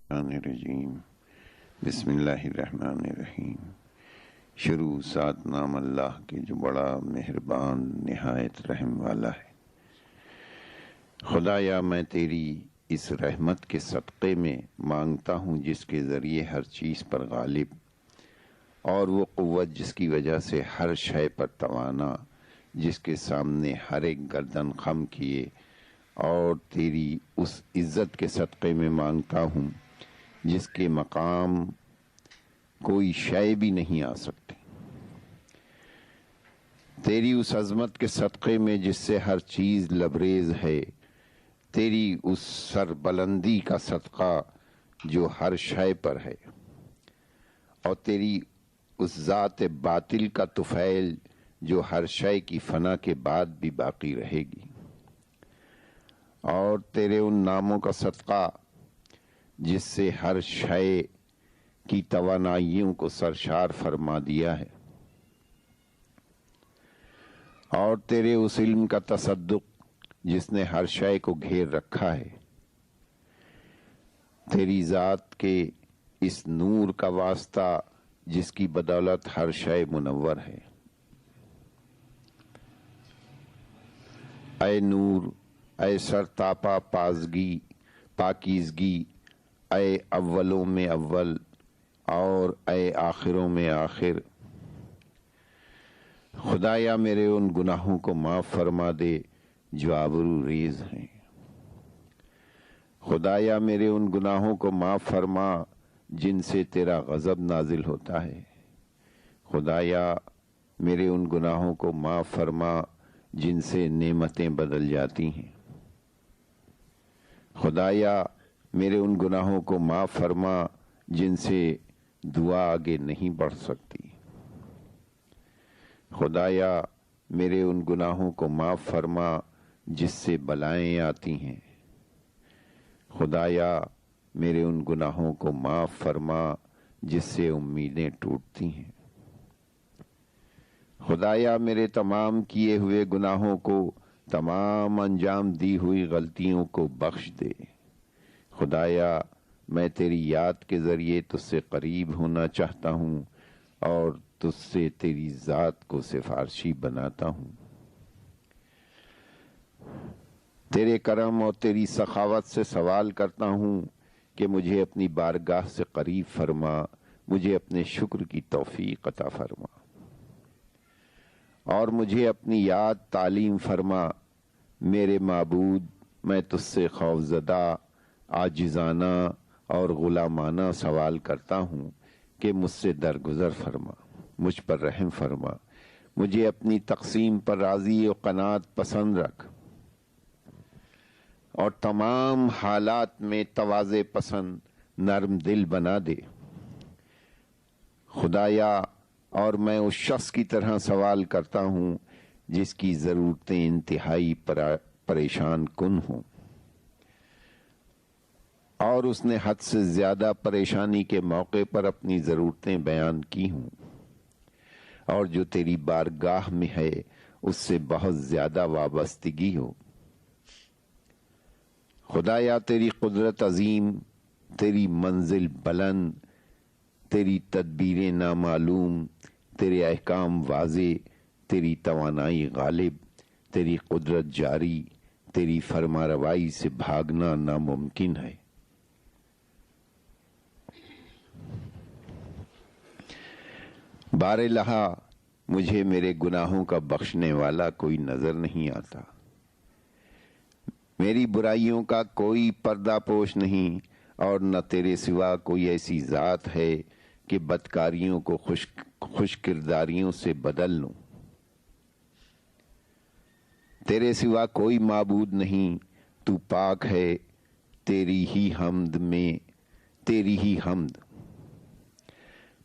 الرجیم بسم اللہ الرحمن الرحیم۔ شروع سات نام اللہ کے جو بڑا مہربان نہایت رحم والا ہے۔ خدایا میں تیری اس رحمت کے صدقے میں مانگتا ہوں جس کے ذریعے ہر چیز پر غالب، اور وہ قوت جس کی وجہ سے ہر شے پر توانا، جس کے سامنے ہر ایک گردن خم کیے، اور تیری اس عزت کے صدقے میں مانگتا ہوں جس کے مقام کوئی شے بھی نہیں آ سکتی، تیری اس عظمت کے صدقے میں جس سے ہر چیز لبریز ہے، تیری اس سربلندی کا صدقہ جو ہر شے پر ہے، اور تیری اس ذات باطل کا طفیل جو ہر شے کی فنا کے بعد بھی باقی رہے گی، اور تیرے ان ناموں کا صدقہ جس سے ہر شے کی توانائیوں کو سرشار فرما دیا ہے، اور تیرے اس علم کا تصدق جس نے ہر شے کو گھیر رکھا ہے، تیری ذات کے اس نور کا واسطہ جس کی بدولت ہر شے منور ہے۔ اے نور، اے سرتاپا پاکیزگی، اے اولوں میں اول اور اے آخروں میں آخر، خدایا میرے ان گناہوں کو معاف فرما دے جو آبرو ریز ہیں۔ خدایا میرے ان گناہوں کو معاف فرما جن سے تیرا غضب نازل ہوتا ہے۔ خدایا میرے ان گناہوں کو معاف فرما جن سے نعمتیں بدل جاتی ہیں۔ خدایا میرے ان گناہوں کو معاف فرما جن سے دعا آگے نہیں بڑھ سکتی۔ خدایا میرے ان گناہوں کو معاف فرما جس سے بلائیں آتی ہیں۔ خدایا میرے ان گناہوں کو معاف فرما جس سے امیدیں ٹوٹتی ہیں۔ خدایا میرے تمام کیے ہوئے گناہوں کو، تمام انجام دی ہوئی غلطیوں کو بخش دے۔ خدایا میں تیری یاد کے ذریعے تجھ سے قریب ہونا چاہتا ہوں اور تجھ سے تیری ذات کو سفارشی بناتا ہوں۔ تیرے کرم اور تیری سخاوت سے سوال کرتا ہوں کہ مجھے اپنی بارگاہ سے قریب فرما، مجھے اپنے شکر کی توفیق عطا فرما، اور مجھے اپنی یاد تعلیم فرما۔ میرے معبود، میں تجھ سے خوفزدہ، عاجزانہ اور غلامانہ سوال کرتا ہوں کہ مجھ سے درگزر فرما، مجھ پر رحم فرما، مجھے اپنی تقسیم پر راضی و قناعت پسند رکھ، اور تمام حالات میں تواضع پسند نرم دل بنا دے۔ خدایا اور میں اس شخص کی طرح سوال کرتا ہوں جس کی ضرورتیں انتہائی پریشان کن ہوں، اور اس نے حد سے زیادہ پریشانی کے موقع پر اپنی ضرورتیں بیان کی ہوں، اور جو تیری بارگاہ میں ہے اس سے بہت زیادہ وابستگی ہو۔ خدایا تیری قدرت عظیم، تیری منزل بلند، تیری تدبیریں نامعلوم، تیرے احکام واضح، تیری توانائی غالب، تیری قدرت جاری، تیری فرما روائی سے بھاگنا ناممکن ہے۔ بار لہا مجھے میرے گناہوں کا بخشنے والا کوئی نظر نہیں آتا، میری برائیوں کا کوئی پردہ پوش نہیں، اور نہ تیرے سوا کوئی ایسی ذات ہے کہ بدکاریوں کو خوش کرداریوں سے بدل لوں۔ تیرے سوا کوئی معبود نہیں، تو پاک ہے، تیری ہی حمد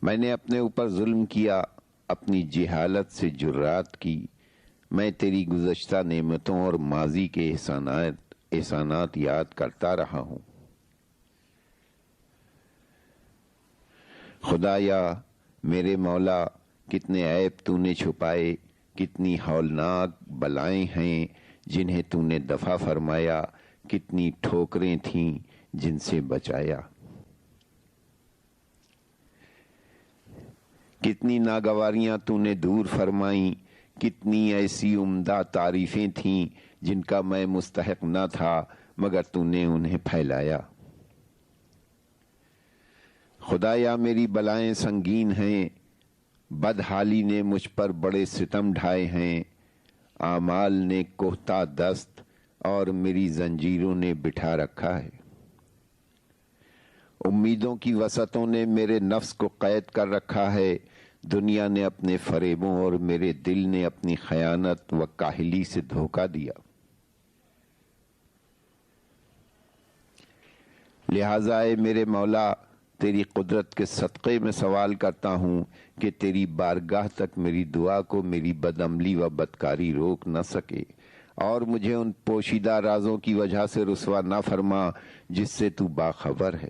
میں نے اپنے اوپر ظلم کیا، اپنی جہالت سے جرات کی، میں تیری گزشتہ نعمتوں اور ماضی کے احسانات یاد کرتا رہا ہوں۔ خدایا میرے مولا، کتنے عیب تو نے چھپائے، کتنی ہولناک بلائیں ہیں جنہیں تو نے دفع فرمایا، کتنی ٹھوکریں تھیں جن سے بچایا۔ کتنی ناگواریاں تو نے دور فرمائیں، کتنی ایسی عمدہ تعریفیں تھیں جن کا میں مستحق نہ تھا، مگر تو نے انہیں پھیلایا۔ خدایا میری بلائیں سنگین ہیں، بدحالی نے مجھ پر بڑے ستم ڈھائے ہیں، اعمال نے کوہتا دست اور میری زنجیروں نے بٹھا رکھا ہے۔ امیدوں کی وسعتوں نے میرے نفس کو قید کر رکھا ہے، دنیا نے اپنے فریبوں اور میرے دل نے اپنی خیانت و کاہلی سے دھوکہ دیا۔ لہٰذا اے میرے مولا، تیری قدرت کے صدقے میں سوال کرتا ہوں کہ تیری بارگاہ تک میری دعا کو میری بدعملی و بدکاری روک نہ سکے، اور مجھے ان پوشیدہ رازوں کی وجہ سے رسوا نہ فرما جس سے تو باخبر ہے،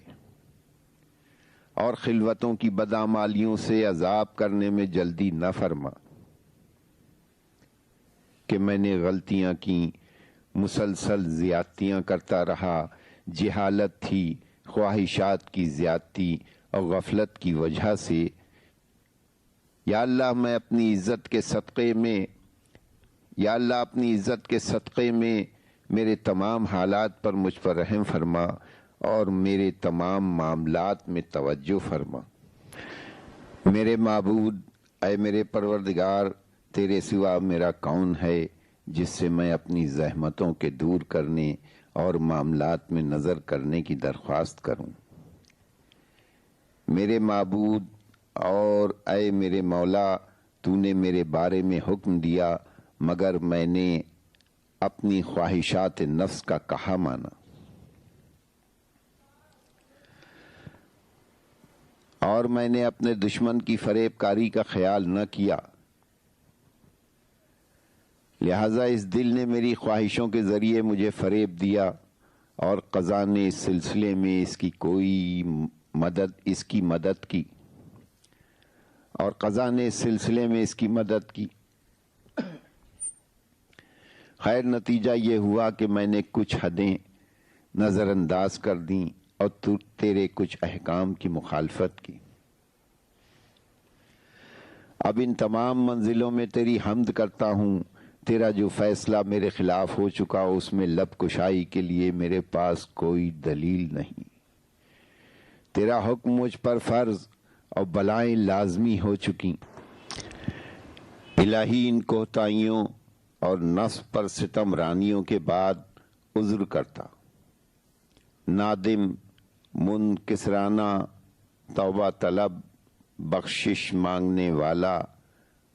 اور خلوتوں کی بدعمالیوں سے عذاب کرنے میں جلدی نہ فرما کہ میں نے غلطیاں کی، مسلسل زیادتیاں کرتا رہا، جہالت تھی، خواہشات کی زیادتی اور غفلت کی وجہ سے۔ یا اللہ میں اپنی عزت کے صدقے میں اپنی عزت کے صدقے میں میرے تمام حالات پر مجھ پر رحم فرما اور میرے تمام معاملات میں توجہ فرما۔ میرے معبود، اے میرے پروردگار، تیرے سوا میرا کون ہے جس سے میں اپنی زحمتوں کے دور کرنے اور معاملات میں نظر کرنے کی درخواست کروں۔ میرے معبود اور اے میرے مولا، تو نے میرے بارے میں حکم دیا مگر میں نے اپنی خواہشات نفس کا کہا مانا، اور میں نے اپنے دشمن کی فریب کاری کا خیال نہ کیا، لہذا اس دل نے میری خواہشوں کے ذریعے مجھے فریب دیا، اور قضا نے اس سلسلے میں اس کی مدد کی۔ خیر نتیجہ یہ ہوا کہ میں نے کچھ حدیں نظر انداز کر دیں اور تیرے کچھ احکام کی مخالفت کی۔ اب ان تمام منزلوں میں تیری حمد کرتا ہوں۔ تیرا جو فیصلہ میرے خلاف ہو چکا اس میں لب کشائی کے لیے میرے پاس کوئی دلیل نہیں۔ تیرا حکم مجھ پر فرض اور بلائیں لازمی ہو چکی۔ الہی ان کوتاہیوں اور نفس پر ستم رانیوں کے بعد عذر کرتا، نادم، منکسرانہ، توبہ طلب، بخشش مانگنے والا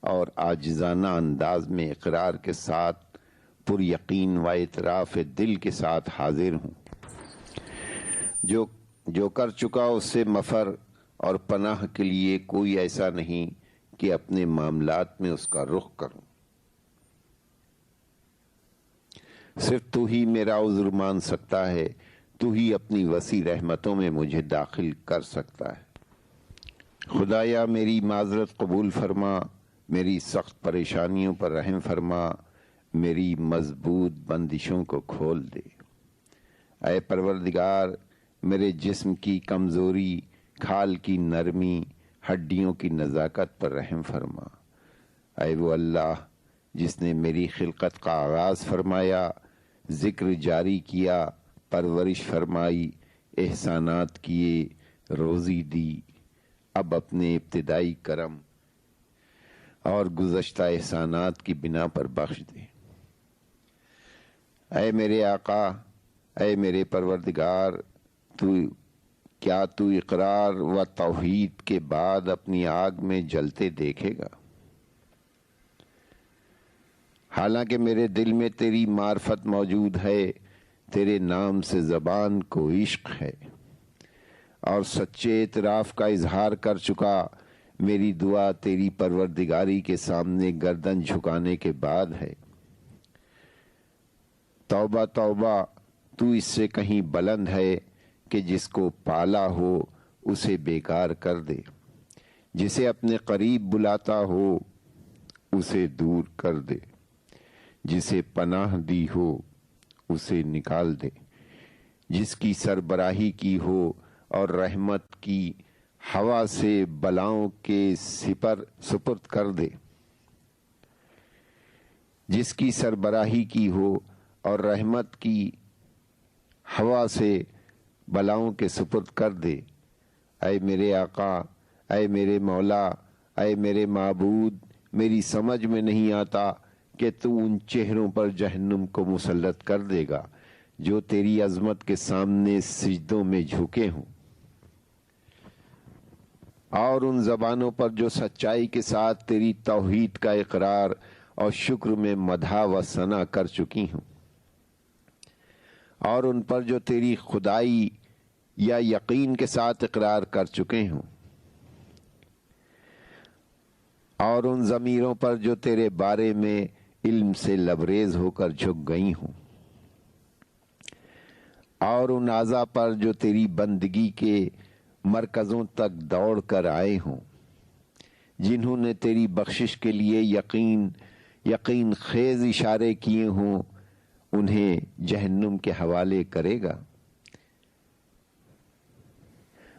اور عاجزانہ انداز میں اقرار کے ساتھ پر یقین و اعتراف دل کے ساتھ حاضر ہوں۔ جو کر چکا اس سے مفر اور پناہ کے لیے کوئی ایسا نہیں کہ اپنے معاملات میں اس کا رخ کروں۔ صرف تو ہی میرا عذر مان سکتا ہے، تو ہی اپنی وسیع رحمتوں میں مجھے داخل کر سکتا ہے۔ خدایا میری معذرت قبول فرما، میری سخت پریشانیوں پر رحم فرما، میری مضبوط بندشوں کو کھول دے۔ اے پروردگار، میرے جسم کی کمزوری، کھال کی نرمی، ہڈیوں کی نزاکت پر رحم فرما۔ اے وہ اللہ جس نے میری خلقت کا آغاز فرمایا، ذکر جاری کیا، پرورش فرمائی، احسانات کیے، روزی دی، اب اپنے ابتدائی کرم اور گزشتہ احسانات کی بنا پر بخش دے۔ اے میرے آقا، اے میرے پروردگار، کیا تو اقرار و توحید کے بعد اپنی آگ میں جلتے دیکھے گا؟ حالانکہ میرے دل میں تیری معرفت موجود ہے، تیرے نام سے زبان کو عشق ہے، اور سچے اعتراف کا اظہار کر چکا۔ میری دعا تیری پروردگاری کے سامنے گردن جھکانے کے بعد ہے۔ توبہ توبہ، تو اس سے کہیں بلند ہے کہ جس کو پالا ہو اسے بیکار کر دے، جسے اپنے قریب بلاتا ہو اسے دور کر دے، جسے پناہ دی ہو اسے نکال دے، جس کی سربراہی کی ہو اور رحمت کی ہوا سے بلاؤں کے سپرد کر دے، جس کی سربراہی کی ہو اور رحمت کی ہوا سے بلاؤں کے سپرد کر دے۔ اے میرے آقا، اے میرے مولا، اے میرے معبود، میری سمجھ میں نہیں آتا کہ تو ان چہروں پر جہنم کو مسلط کر دے گا جو تیری عظمت کے سامنے سجدوں میں جھکے ہوں، اور ان زبانوں پر جو سچائی کے ساتھ تیری توحید کا اقرار اور شکر میں مدح و ثنا کر چکی ہوں، اور ان پر جو تیری خدائی یا یقین کے ساتھ اقرار کر چکے ہوں، اور ان ضمیروں پر جو تیرے بارے میں علم سے لبریز ہو کر جھک گئی ہوں، اور ان اعضاء پر جو تیری بندگی کے مرکزوں تک دوڑ کر آئے ہوں، جنہوں نے تیری بخشش کے لیے یقین خیز اشارے کیے ہوں، انہیں جہنم کے حوالے کرے گا۔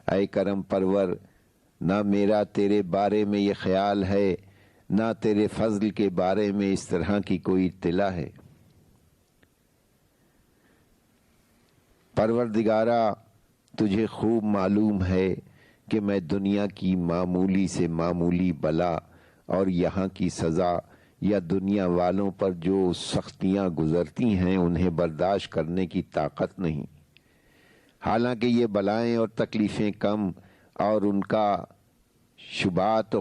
اے کرم پرور، نہ میرا تیرے بارے میں یہ خیال ہے، نہ تیرے فضل کے بارے میں اس طرح کی کوئی اطلاع ہے۔ پروردگارا، تجھے خوب معلوم ہے کہ میں دنیا کی معمولی سے معمولی بلا اور یہاں کی سزا یا دنیا والوں پر جو سختیاں گزرتی ہیں انہیں برداشت کرنے کی طاقت نہیں، حالانکہ یہ بلائیں اور تکلیفیں کم اور ان کا ثبات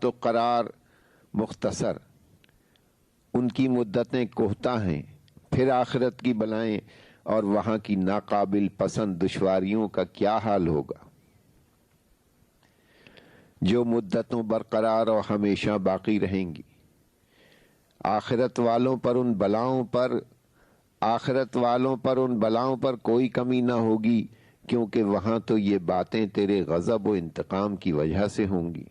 و قرار مختصر، ان کی مدتیں کوہتہ ہیں۔ پھر آخرت کی بلائیں اور وہاں کی ناقابل پسند دشواریوں کا کیا حال ہوگا، جو مدتوں برقرار اور ہمیشہ باقی رہیں گی۔ آخرت والوں پر ان بلاؤں پر کوئی کمی نہ ہوگی، کیونکہ وہاں تو یہ باتیں تیرے غضب و انتقام کی وجہ سے ہوں گی،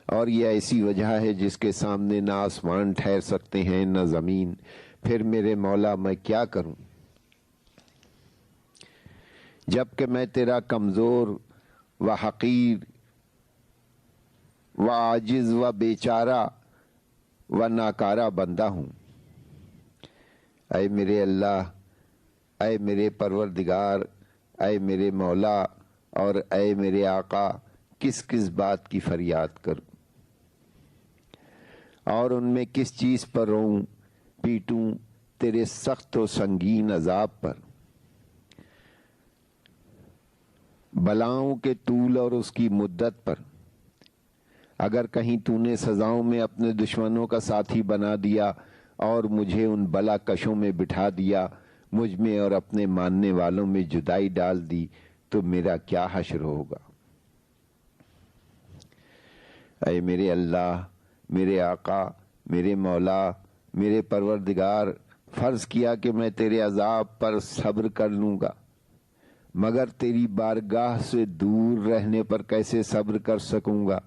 اور یہ ایسی وجہ ہے جس کے سامنے نہ آسمان ٹھہر سکتے ہیں نہ زمین۔ پھر میرے مولا میں کیا کروں، جبکہ میں تیرا کمزور و حقیر و عاجز و بیچارہ و ناکارہ بندہ ہوں۔ اے میرے اللہ، اے میرے پروردگار، اے میرے مولا اور اے میرے آقا، کس کس بات کی فریاد کروں، اور ان میں کس چیز پر روؤں پیٹوں تیرے سخت و سنگین عذاب پر، بلاؤں کے طول اور اس کی مدت پر۔ اگر کہیں تو نے سزاؤں میں اپنے دشمنوں کا ساتھی بنا دیا اور مجھے ان بلا کشوں میں بٹھا دیا، مجھ میں اور اپنے ماننے والوں میں جدائی ڈال دی، تو میرا کیا حشر ہوگا۔ اے میرے اللہ، میرے آقا، میرے مولا، میرے پروردگار، فرض کیا کہ میں تیرے عذاب پر صبر کر لوں گا، مگر تیری بارگاہ سے دور رہنے پر کیسے صبر کر سکوں گا؟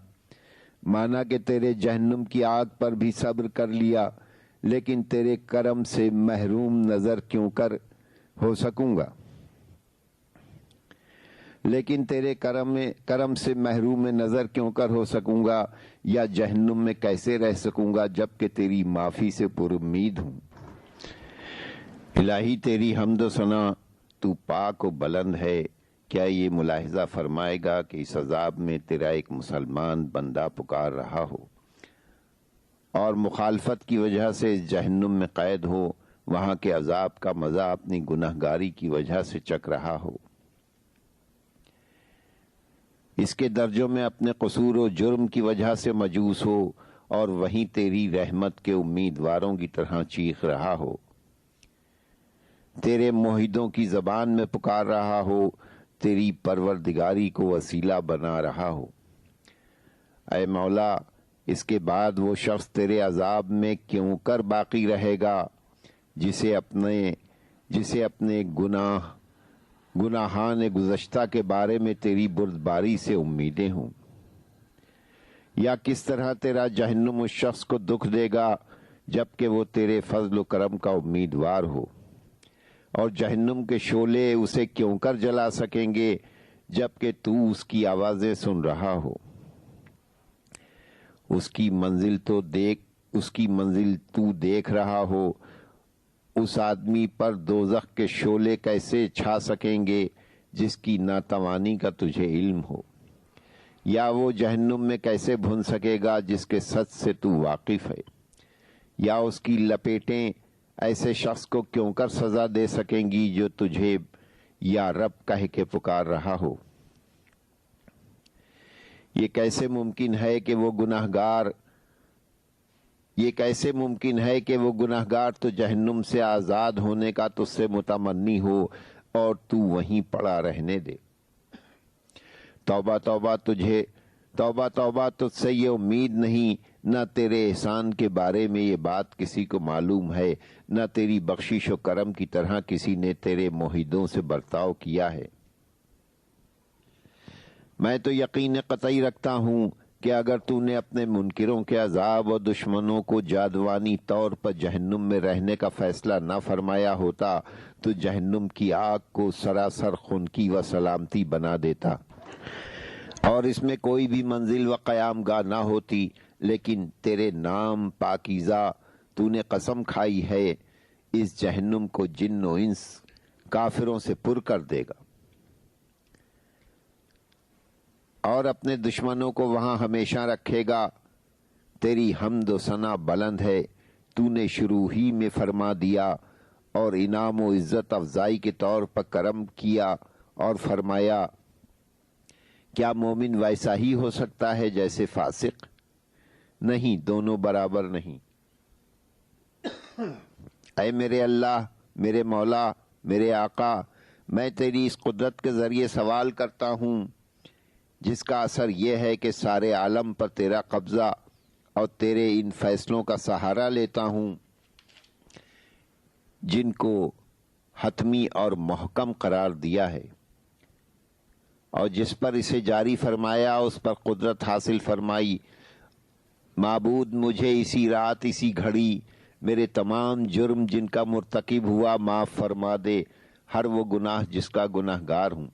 مانا کہ تیرے جہنم کی آگ پر بھی صبر کر لیا، لیکن تیرے کرم سے محروم نظر کیوں کر ہو سکوں گا؟ لیکن تیرے کرم سے محروم نظر کیوں کر ہو سکوں گا، یا جہنم میں کیسے رہ سکوں گا جبکہ تیری معافی سے پر امید ہوں۔ الہی تیری حمد و ثنا، تو پاک و بلند ہے۔ کیا یہ ملاحظہ فرمائے گا کہ اس عذاب میں تیرا ایک مسلمان بندہ پکار رہا ہو اور مخالفت کی وجہ سے جہنم میں قید ہو، وہاں کے عذاب کا مزہ اپنی گنہگاری کی وجہ سے چکھ رہا ہو، اس کے درجوں میں اپنے قصور و جرم کی وجہ سے مجوس ہو، اور وہیں تیری رحمت کے امیدواروں کی طرح چیخ رہا ہو، تیرے موحدوں کی زبان میں پکار رہا ہو، تیری پروردگاری کو وسیلہ بنا رہا ہو۔ اے مولا، اس کے بعد وہ شخص تیرے عذاب میں کیوں کر باقی رہے گا جسے اپنے گناہان گزشتہ کے بارے میں تیری بردباری سے امیدیں ہوں؟ یا کس طرح تیرا جہنم اس شخص کو دکھ دے گا جبکہ وہ تیرے فضل و کرم کا امیدوار ہو اور جہنم کے شعلے اسے کیوں کر جلا سکیں گے جبکہ تو اس کی آوازیں سن رہا ہو؟ اس کی منزل تو دیکھ رہا ہو۔ اس آدمی پر دوزخ کے شعلے کیسے چھا سکیں گے جس کی ناتوانی کا تجھے علم ہو؟ یا وہ جہنم میں کیسے بھن سکے گا جس کے سچ سے تو واقف ہے؟ یا اس کی لپیٹیں ایسے شخص کو کیوں کر سزا دے سکیں گی جو تجھے یا رب کہہ کے پکار رہا ہو؟ یہ کیسے ممکن ہے کہ وہ گناہگار تو جہنم سے آزاد ہونے کا تجھ سے متمنی ہو اور تو وہیں پڑا رہنے دے۔ توبہ توبہ تجھ سے یہ امید نہیں، نہ تیرے احسان کے بارے میں یہ بات کسی کو معلوم ہے، نہ تیری بخشش و کرم کی طرح کسی نے تیرے موحدوں سے برتاؤ کیا ہے۔ میں تو یقین قطعی رکھتا ہوں کہ اگر تو نے اپنے منکروں کے عذاب اور دشمنوں کو جادوانی طور پر جہنم میں رہنے کا فیصلہ نہ فرمایا ہوتا تو جہنم کی آگ کو سراسر خنکی و سلامتی بنا دیتا اور اس میں کوئی بھی منزل و قیام گاہ نہ ہوتی، لیکن تیرے نام پاکیزہ تو نے قسم کھائی ہے اس جہنم کو جن و انس کافروں سے پر کر دے گا اور اپنے دشمنوں کو وہاں ہمیشہ رکھے گا۔ تیری حمد و ثنا بلند ہے، تو نے شروع ہی میں فرما دیا اور انعام و عزت افزائی کے طور پر کرم کیا اور فرمایا، کیا مومن ویسا ہی ہو سکتا ہے جیسے فاسق؟ نہیں، دونوں برابر نہیں۔ اے میرے اللہ، میرے مولا، میرے آقا، میں تیری اس قدرت کے ذریعے سوال کرتا ہوں جس کا اثر یہ ہے کہ سارے عالم پر تیرا قبضہ اور تیرے ان فیصلوں کا سہارا لیتا ہوں جن کو حتمی اور محکم قرار دیا ہے، اور جس پر اسے جاری فرمایا اس پر قدرت حاصل فرمائی۔ معبود، مجھے اسی رات اسی گھڑی میرے تمام جرم جن کا مرتکب ہوا معاف فرما دے، ہر وہ گناہ جس کا گناہگار ہوں،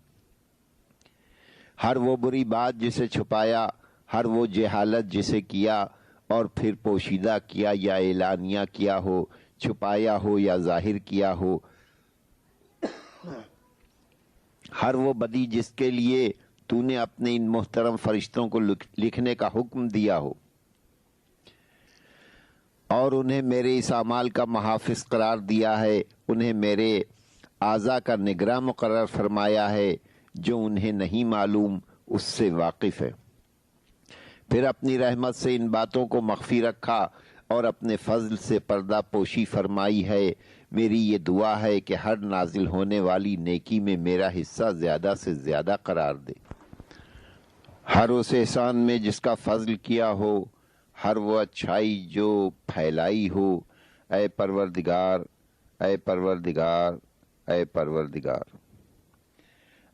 ہر وہ بری بات جسے چھپایا، ہر وہ جہالت جسے کیا اور پھر پوشیدہ کیا یا اعلانیہ کیا ہو، چھپایا ہو یا ظاہر کیا ہو، ہر وہ بدی جس کے لیے تو نے اپنے ان محترم فرشتوں کو لکھنے کا حکم دیا ہو اور انہیں میرے اس اعمال کا محافظ قرار دیا ہے، انہیں میرے اعضاء کا نگراں مقرر فرمایا ہے، جو انہیں نہیں معلوم اس سے واقف ہے۔ پھر اپنی رحمت سے ان باتوں کو مخفی رکھا اور اپنے فضل سے پردہ پوشی فرمائی ہے۔ میری یہ دعا ہے کہ ہر نازل ہونے والی نیکی میں میرا حصہ زیادہ سے زیادہ قرار دے، ہر اس احسان میں جس کا فضل کیا ہو، ہر وہ اچھائی جو پھیلائی ہو۔ اے پروردگار، اے پروردگار، اے پروردگار،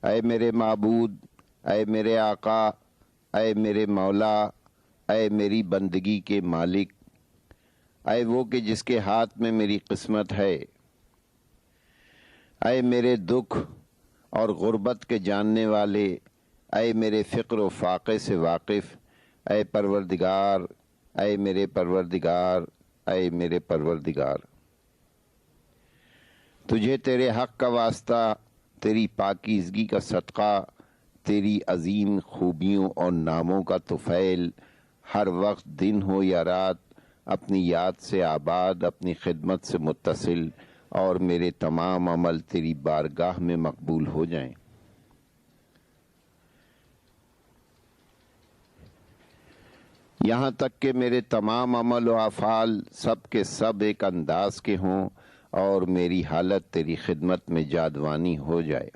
اے میرے معبود، اے میرے آقا، اے میرے مولا، اے میری بندگی کے مالک، اے وہ کہ جس کے ہاتھ میں میری قسمت ہے، اے میرے دکھ اور غربت کے جاننے والے، اے میرے فقر و فاقے سے واقف، اے پروردگار، اے میرے پروردگار، اے میرے پروردگار، تجھے تیرے حق کا واسطہ، تیری پاکیزگی کا صدقہ، تیری عظیم خوبیوں اور ناموں کا طفیل، ہر وقت دن ہو یا رات، اپنی یاد سے آباد، اپنی خدمت سے متصل، اور میرے تمام عمل تیری بارگاہ میں مقبول ہو جائیں۔ یہاں تک کہ میرے تمام عمل و افعال سب کے سب ایک انداز کے ہوں اور میری حالت تیری خدمت میں جادوانی ہو جائے۔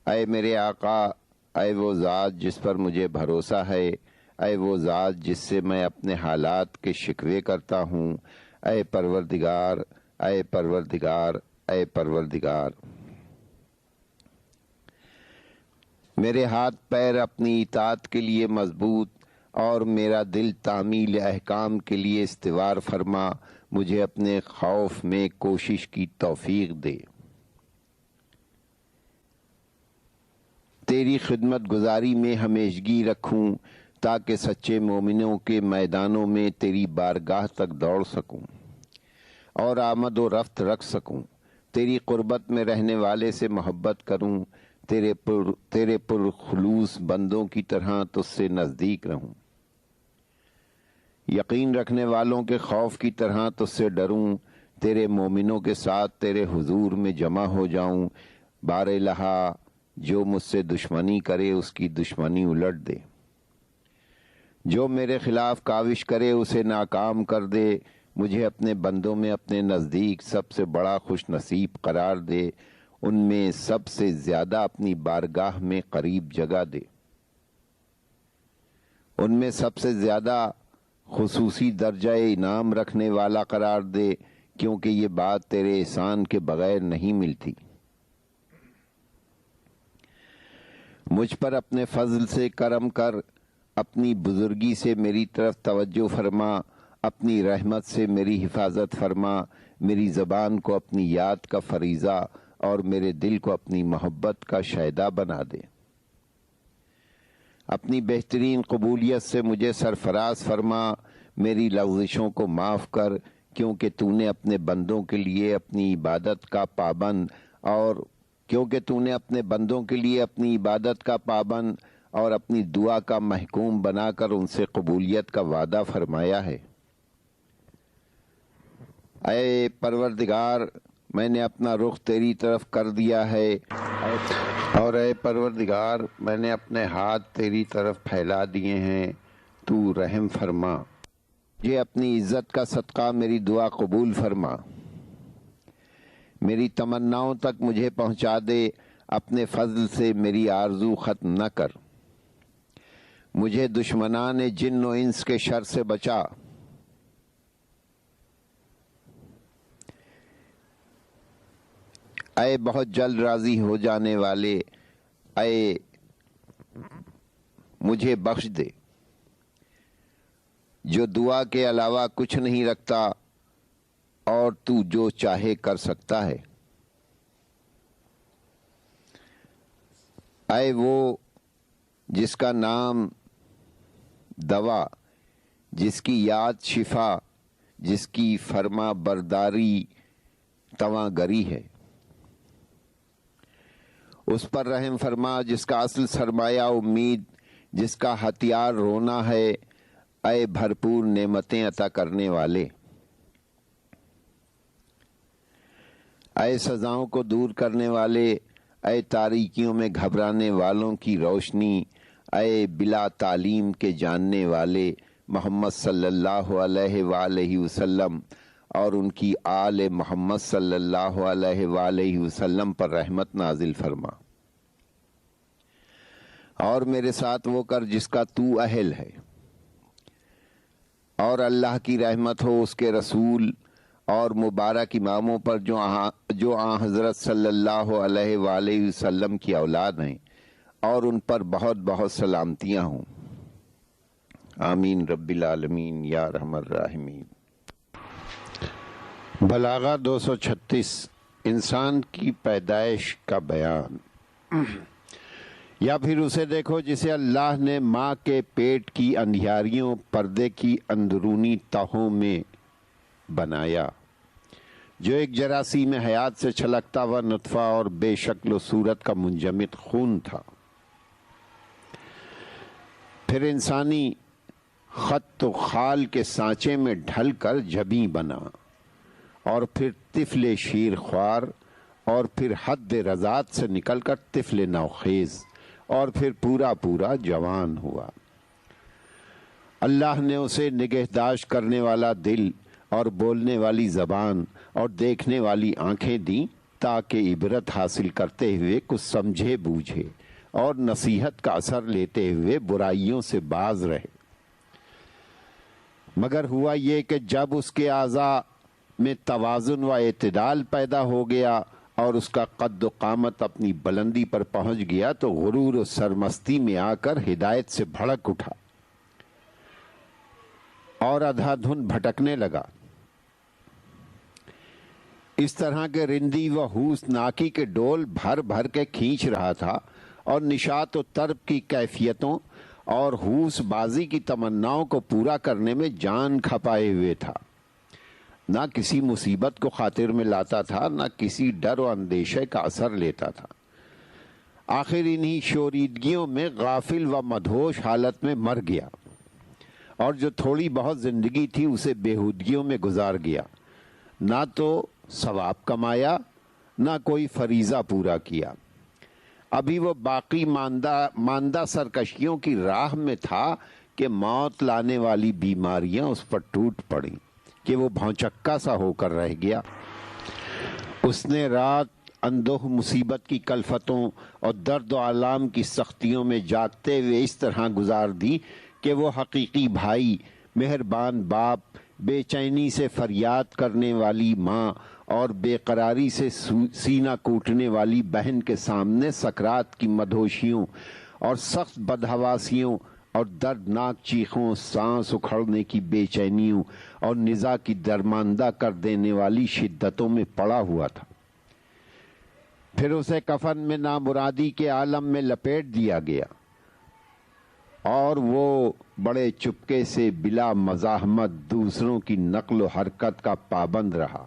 اے میرے آقا، اے وہ ذات جس پر مجھے بھروسہ ہے، اے وہ ذات جس سے میں اپنے حالات کے شکوے کرتا ہوں، اے پروردگار، اے پروردگار، اے پروردگار، میرے ہاتھ پیر اپنی اطاعت کے لیے مضبوط اور میرا دل تعمیل احکام کے لیے استوار فرما، مجھے اپنے خوف میں کوشش کی توفیق دے۔ تیری خدمت گزاری میں ہمیشگی رکھوں تاکہ سچے مومنوں کے میدانوں میں تیری بارگاہ تک دوڑ سکوں اور آمد و رفت رکھ سکوں، تیری قربت میں رہنے والے سے محبت کروں، تیرے پرخلوص بندوں کی طرح تجھ سے نزدیک رہوں، یقین رکھنے والوں کے خوف کی طرح تجھ سے ڈروں، تیرے مومنوں کے ساتھ تیرے حضور میں جمع ہو جاؤں، بار الہا جو مجھ سے دشمنی کرے اس کی دشمنی الٹ دے، جو میرے خلاف کاوش کرے اسے ناکام کر دے، مجھے اپنے بندوں میں اپنے نزدیک سب سے بڑا خوش نصیب قرار دے، ان میں سب سے زیادہ اپنی بارگاہ میں قریب جگہ دے، ان میں سب سے زیادہ خصوصی درجہ انعام رکھنے والا قرار دے، کیونکہ یہ بات تیرے احسان کے بغیر نہیں ملتی۔ مجھ پر اپنے فضل سے کرم کر، اپنی بزرگی سے میری طرف توجہ فرما، اپنی رحمت سے میری حفاظت فرما، میری زبان کو اپنی یاد کا فریضہ اور میرے دل کو اپنی محبت کا شیدا بنا دے، اپنی بہترین قبولیت سے مجھے سرفراز فرما، میری لغزشوں کو معاف کر، کیونکہ تو نے اپنے بندوں کے لیے اپنی عبادت کا پابند اور اپنی دعا کا محکوم بنا کر ان سے قبولیت کا وعدہ فرمایا ہے۔ اے پروردگار، میں نے اپنا رخ تیری طرف کر دیا ہے، اور اے پروردگار میں نے اپنے ہاتھ تیری طرف پھیلا دیے ہیں، تو رحم فرما، مجھے اپنی عزت کا صدقہ میری دعا قبول فرما، میری تمناؤں تک مجھے پہنچا دے، اپنے فضل سے میری آرزو ختم نہ کر، مجھے دشمنان جن و انس کے شر سے بچا، اے بہت جلد راضی ہو جانے والے، اے مجھے بخش دے جو دعا کے علاوہ کچھ نہیں رکھتا اور تو جو چاہے کر سکتا ہے، اے وہ جس کا نام دوا، جس کی یاد شفا، جس کی فرما برداری تواں گری ہے، اس پر رحم فرما جس کا اصل سرمایہ امید، جس کا ہتھیار رونا ہے، اے بھرپور نعمتیں عطا کرنے والے، اے سزاؤں کو دور کرنے والے، اے تاریکیوں میں گھبرانے والوں کی روشنی، اے بلا تعلیم کے جاننے والے، محمد صلی اللہ علیہ وآلہ وسلم اور ان کی آل محمد صلی اللہ علیہ وآلہ وسلم پر رحمت نازل فرما، اور میرے ساتھ وہ کر جس کا تو اہل ہے، اور اللہ کی رحمت ہو اس کے رسول اور مبارک اماموں پر جو آن حضرت صلی اللہ علیہ وآلہ وسلم کی اولاد ہیں، اور ان پر بہت بہت سلامتیاں ہوں، آمین رب العالمین یا ارحم الراحمین۔ بلاغہ 236 انسان کی پیدائش کا بیان۔ یا پھر اسے دیکھو جسے اللہ نے ماں کے پیٹ کی اندھیاریوں پردے کی اندرونی تہوں میں بنایا، جو ایک جراثیم حیات سے چھلکتا ہوا نطفہ اور بے شکل و صورت کا منجمد خون تھا، پھر انسانی خط و خال کے سانچے میں ڈھل کر جبیں بنا، اور پھر طفل شیر خوار، اور پھر حد رضاعت سے نکل کر طفل نوخیز، اور پھر پورا جوان ہوا۔ اللہ نے اسے نگہداشت کرنے والا دل اور بولنے والی زبان اور دیکھنے والی آنکھیں دیں، تاکہ عبرت حاصل کرتے ہوئے کچھ سمجھے بوجھے اور نصیحت کا اثر لیتے ہوئے برائیوں سے باز رہے۔ مگر ہوا یہ کہ جب اس کے اعضاء میں توازن و اعتدال پیدا ہو گیا اور اس کا قد و قامت اپنی بلندی پر پہنچ گیا، تو غرور و سرمستی میں آ کر ہدایت سے بھڑک اٹھا اور ادھا دھن بھٹکنے لگا، اس طرح کے رندی و ہوس ناکی کے ڈول بھر بھر کے کھینچ رہا تھا، اور نشاط و طرب کی کیفیتوں اور ہوس بازی کی تمناؤں کو پورا کرنے میں جان کھپائے ہوئے تھا۔ نہ کسی مصیبت کو خاطر میں لاتا تھا، نہ کسی ڈر و اندیشے کا اثر لیتا تھا۔ آخر انہی شوریدگیوں میں غافل و مدہوش حالت میں مر گیا، اور جو تھوڑی بہت زندگی تھی اسے بےہودگیوں میں گزار گیا، نہ تو ثواب کمایا نہ کوئی فریضہ پورا کیا۔ ابھی وہ باقی ماندہ سرکشیوں کی راہ میں تھا کہ موت لانے والی بیماریاں اس پر ٹوٹ پڑیں کہ وہ بھونچکا سا ہو کر رہ گیا۔ اس نے رات اندوہ مصیبت کی کلفتوں اور درد و آلام کی سختیوں میں جاگتے ہوئے اس طرح گزار دی کہ وہ حقیقی بھائی، مہربان باپ، بے چینی سے فریاد کرنے والی ماں اور بے قراری سے سینہ کوٹنے والی بہن کے سامنے سکرات کی مدہوشیوں اور سخت بدحواسیوں اور دردناک چیخوں، سانس اکھڑنے کی بے چینیوں اور نزا کی درماندہ کر دینے والی شدتوں میں پڑا ہوا تھا۔ پھر اسے کفن میں نامرادی کے عالم میں لپیٹ دیا گیا، اور وہ بڑے چپکے سے بلا مزاحمت دوسروں کی نقل و حرکت کا پابند رہا۔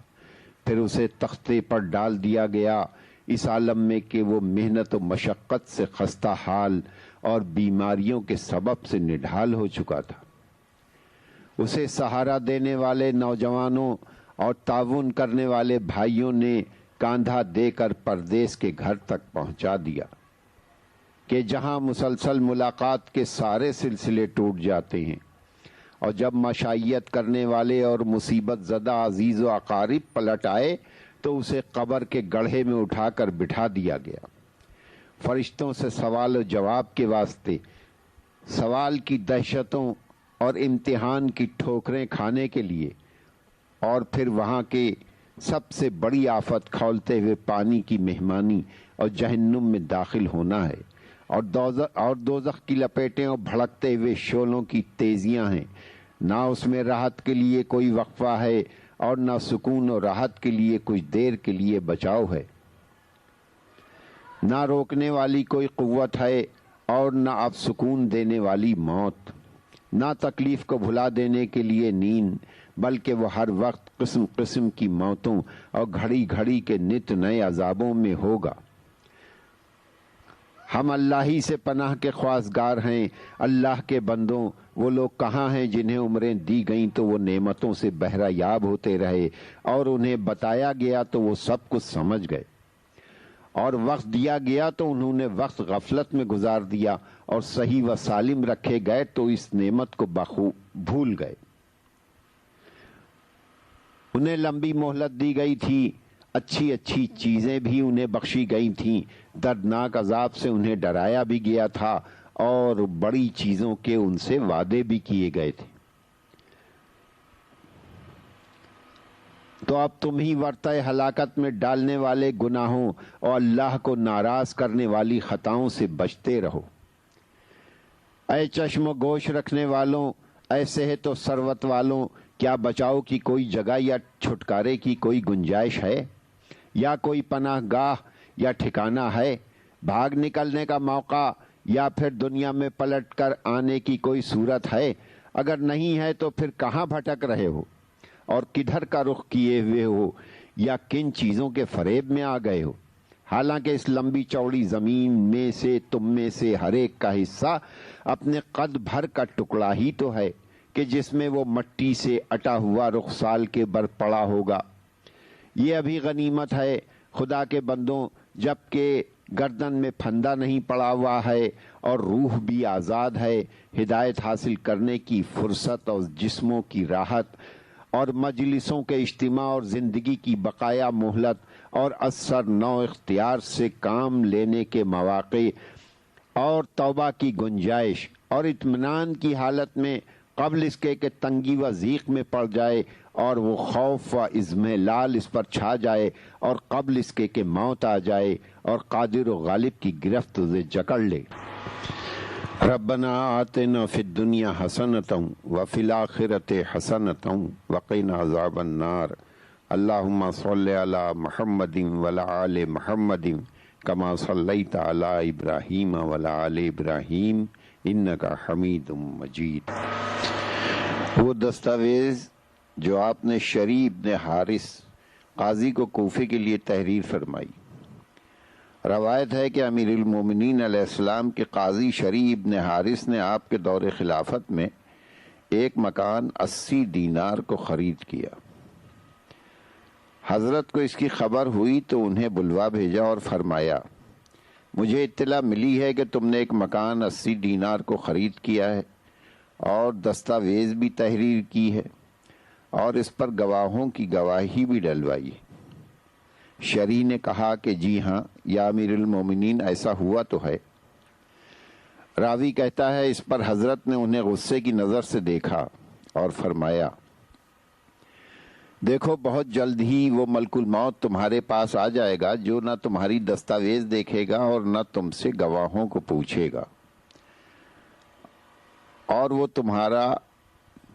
پھر اسے تختے پر ڈال دیا گیا، اس عالم میں کہ وہ محنت و مشقت سے خستہ حال اور بیماریوں کے سبب سے نڈھال ہو چکا تھا۔ اسے سہارا دینے والے نوجوانوں اور تعاون کرنے والے بھائیوں نے کاندھا دے کر پردیس کے گھر تک پہنچا دیا کہ جہاں مسلسل ملاقات کے سارے سلسلے ٹوٹ جاتے ہیں، اور جب مشائیت کرنے والے اور مصیبت زدہ عزیز و اقارب پلٹ آئے تو اسے قبر کے گڑھے میں اٹھا کر بٹھا دیا گیا۔ فرشتوں سے سوال و جواب کے واسطے سوال کی دہشتوں اور امتحان کی ٹھوکریں کھانے کے لیے، اور پھر وہاں کے سب سے بڑی آفت کھولتے ہوئے پانی کی مہمانی اور جہنم میں داخل ہونا ہے، اور دوزخ کی لپیٹیں اور بھڑکتے ہوئے شعلوں کی تیزیاں ہیں۔ نہ اس میں راحت کے لیے کوئی وقفہ ہے، اور نہ سکون و راحت کے لیے کچھ دیر کے لیے بچاؤ ہے۔ نہ روکنے والی کوئی قوت ہے، اور نہ اب سکون دینے والی موت۔ نہ تکلیف کو بھلا دینے کے لیے نیند، بلکہ وہ ہر وقت قسم قسم کی موتوں اور گھڑی گھڑی کے نت نئے عذابوں میں ہوگا۔ ہم اللہ ہی سے پناہ کے خواستگار ہیں۔ اللہ کے بندوں، وہ لوگ کہاں ہیں جنہیں عمریں دی گئیں تو وہ نعمتوں سے بہرہ یاب ہوتے رہے، اور انہیں بتایا گیا تو وہ سب کچھ سمجھ گئے، اور وقت دیا گیا تو انہوں نے وقت غفلت میں گزار دیا، اور صحیح و سالم رکھے گئے تو اس نعمت کو بخوب بھول گئے۔ انہیں لمبی مہلت دی گئی تھی، اچھی اچھی چیزیں بھی انہیں بخشی گئی تھیں، دردناک عذاب سے انہیں ڈرایا بھی گیا تھا، اور بڑی چیزوں کے ان سے وعدے بھی کیے گئے تھے۔ تو اب تم ہی ورطہ ہلاکت میں ڈالنے والے گناہوں اور اللہ کو ناراض کرنے والی خطاؤں سے بچتے رہو۔ اے چشم و گوش رکھنے والوں، اے صحت و ثروت والوں، کیا بچاؤ کی کوئی جگہ یا چھٹکارے کی کوئی گنجائش ہے، یا کوئی پناہ گاہ یا ٹھکانہ ہے، بھاگ نکلنے کا موقع یا پھر دنیا میں پلٹ کر آنے کی کوئی صورت ہے؟ اگر نہیں ہے تو پھر کہاں بھٹک رہے ہو، اور کدھر کا رخ کیے ہوئے ہو، یا کن چیزوں کے فریب میں آ گئے ہو؟ حالانکہ اس لمبی چوڑی زمین میں سے تم میں سے ہر ایک کا حصہ اپنے قد بھر کا ٹکڑا ہی تو ہے کہ جس میں وہ مٹی سے اٹا ہوا رخسال کے بر پڑا ہوگا۔ یہ ابھی غنیمت ہے خدا کے بندوں، جبکہ گردن میں پھندا نہیں پڑا ہوا ہے، اور روح بھی آزاد ہے۔ ہدایت حاصل کرنے کی فرصت اور جسموں کی راحت اور مجلسوں کے اجتماع اور زندگی کی بقایا مہلت اور اثر نو اختیار سے کام لینے کے مواقع اور توبہ کی گنجائش اور اطمینان کی حالت میں، قبل اس کے کہ تنگی و ضیق میں پڑ جائے اور وہ خوف و اضمحلال اس پر چھا جائے، اور قبل اس کے کہ موت آ جائے اور قادر و غالب کی گرفت اسے جکڑ لے۔ ربنا آتنا فی الدنیا حسنۃ وفی الآخرۃ حسنۃ وقنا عذاب النار۔ اللہم صل علی محمد وعلی آل محمد کما صلیت علی ابراہیم وعلی آل ابراہیم انک حمید مجید۔ وہ دستاویز جو آپ نے شریح ابن حارث قاضی کو کوفے کے لیے تحریر فرمائی۔ روایت ہے کہ امیر المومنین علیہ السلام کے قاضی شریح ابن حارث نے آپ کے دور خلافت میں ایک مکان 80 دینار کو خرید کیا۔ حضرت کو اس کی خبر ہوئی تو انہیں بلوا بھیجا اور فرمایا، مجھے اطلاع ملی ہے کہ تم نے ایک مکان 80 دینار کو خرید کیا ہے اور دستاویز بھی تحریر کی ہے اور اس پر گواہوں کی گواہی بھی ڈلوائی ہے۔ شریح نے کہا کہ جی ہاں یا امیر المومنین، ایسا ہوا تو ہے۔ راوی کہتا ہے اس پر حضرت نے انہیں غصے کی نظر سے دیکھا اور فرمایا، دیکھو بہت جلد ہی وہ ملک الموت تمہارے پاس آ جائے گا جو نہ تمہاری دستاویز دیکھے گا اور نہ تم سے گواہوں کو پوچھے گا، اور وہ تمہارا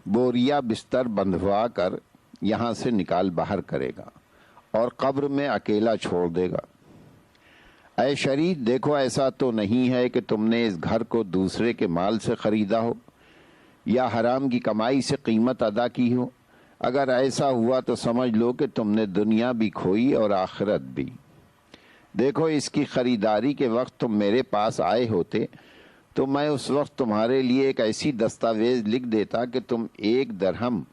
بوریا بستر بندھوا کر یہاں سے نکال باہر کرے گا اور قبر میں اکیلا چھوڑ دے گا۔ اے شریح، دیکھو ایسا تو نہیں ہے کہ تم نے اس گھر کو دوسرے کے مال سے خریدا ہو یا حرام کی کمائی سے قیمت ادا کی ہو۔ اگر ایسا ہوا تو سمجھ لو کہ تم نے دنیا بھی کھوئی اور آخرت بھی۔ دیکھو اس کی خریداری کے وقت تم میرے پاس آئے ہوتے تو میں اس وقت تمہارے لیے ایک ایسی دستاویز لکھ دیتا کہ تم 1 درہم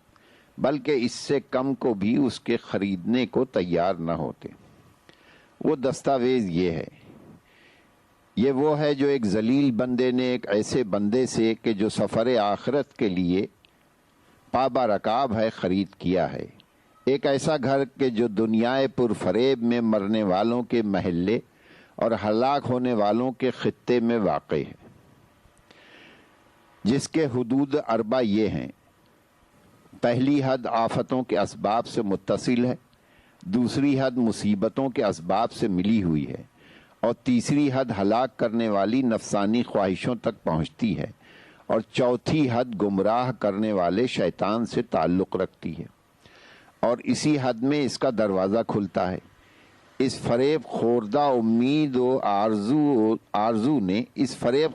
بلکہ اس سے کم کو بھی اس کے خریدنے کو تیار نہ ہوتے۔ وہ دستاویز یہ وہ ہے جو ایک ذلیل بندے نے ایک ایسے بندے سے کہ جو سفر آخرت کے لیے پابا رکاب ہے خرید کیا ہے، ایک ایسا گھر کہ جو دنیائے پر فریب میں مرنے والوں کے محلے اور ہلاک ہونے والوں کے خطے میں واقع ہے، جس کے حدود 4 یہ ہیں۔ پہلی حد آفتوں کے اسباب سے متصل ہے، دوسری حد مصیبتوں کے اسباب سے ملی ہوئی ہے، اور تیسری حد ہلاک کرنے والی نفسانی خواہشوں تک پہنچتی ہے، اور چوتھی حد گمراہ کرنے والے شیطان سے تعلق رکھتی ہے، اور اسی حد میں اس کا دروازہ کھلتا ہے۔ اس فریب خوردہ امید و آرزو نے اس فریب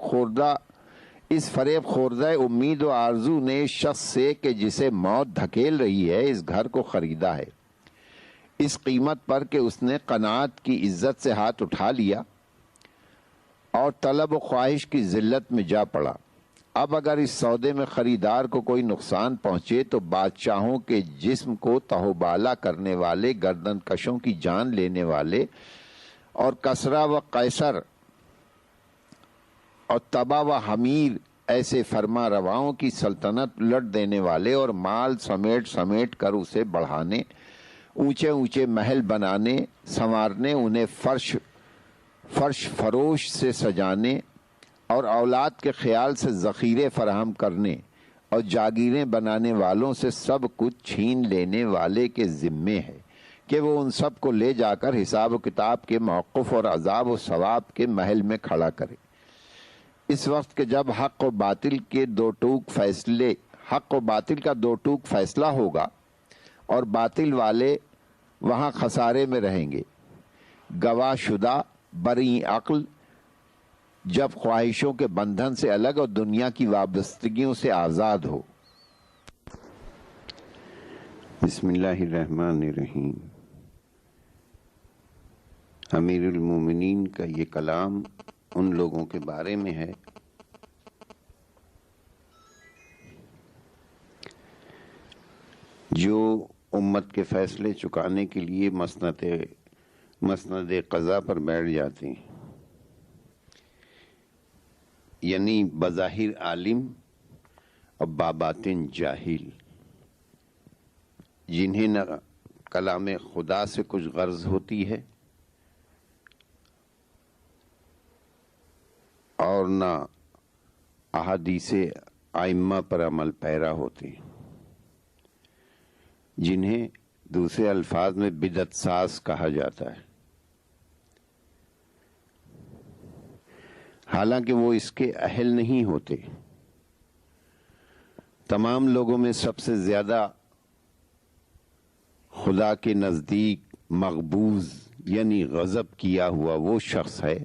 خوردہ امید و آرزو نے اس شخص سے کہ جسے موت دھکیل رہی ہے اس گھر کو خریدا ہے، اس قیمت پر کہ اس نے قناعت کی عزت سے ہاتھ اٹھا لیا اور طلب و خواہش کی ذلت میں جا پڑا۔ اب اگر اس سودے میں خریدار کو کوئی نقصان پہنچے تو بادشاہوں کے جسم کو تہوبالا کرنے والے، گردن کشوں کی جان لینے والے، اور کسرا و قیصر اور تبا و حمیر ایسے فرما رواؤں کی سلطنت الٹ دینے والے اور مال سمیٹ سمیٹ کر اسے بڑھانے، اونچے اونچے محل بنانے سنوارنے، انہیں فرش فروش سے سجانے اور اولاد کے خیال سے ذخیرے فراہم کرنے اور جاگیریں بنانے والوں سے سب کچھ چھین لینے والے کے ذمے ہے کہ وہ ان سب کو لے جا کر حساب و کتاب کے موقف اور عذاب و ثواب کے محل میں کھڑا کرے۔ اس وقت کہ جب حق و باطل کا 2 ٹوک فیصلہ ہوگا اور باطل والے وہاں خسارے میں رہیں گے، گواہ شدہ بری عقل جب خواہشوں کے بندھن سے الگ اور دنیا کی وابستگیوں سے آزاد ہو۔ بسم اللہ الرحمن الرحیم۔ امیر المومنین کا یہ کلام ان لوگوں کے بارے میں ہے جو امت کے فیصلے چکانے کے لیے مسند قضا پر بیٹھ جاتے ہیں، یعنی بظاہر عالم اور باباطن جاہل، جنہیں نہ کلام خدا سے کچھ غرض ہوتی ہے اور نہ احادیث ائمہ پر عمل پیرا ہوتے ہیں، جنہیں دوسرے الفاظ میں بدعت ساز کہا جاتا ہے، حالانکہ وہ اس کے اہل نہیں ہوتے۔ تمام لوگوں میں سب سے زیادہ خدا کے نزدیک مقبوض یعنی غضب کیا ہوا وہ شخص ہے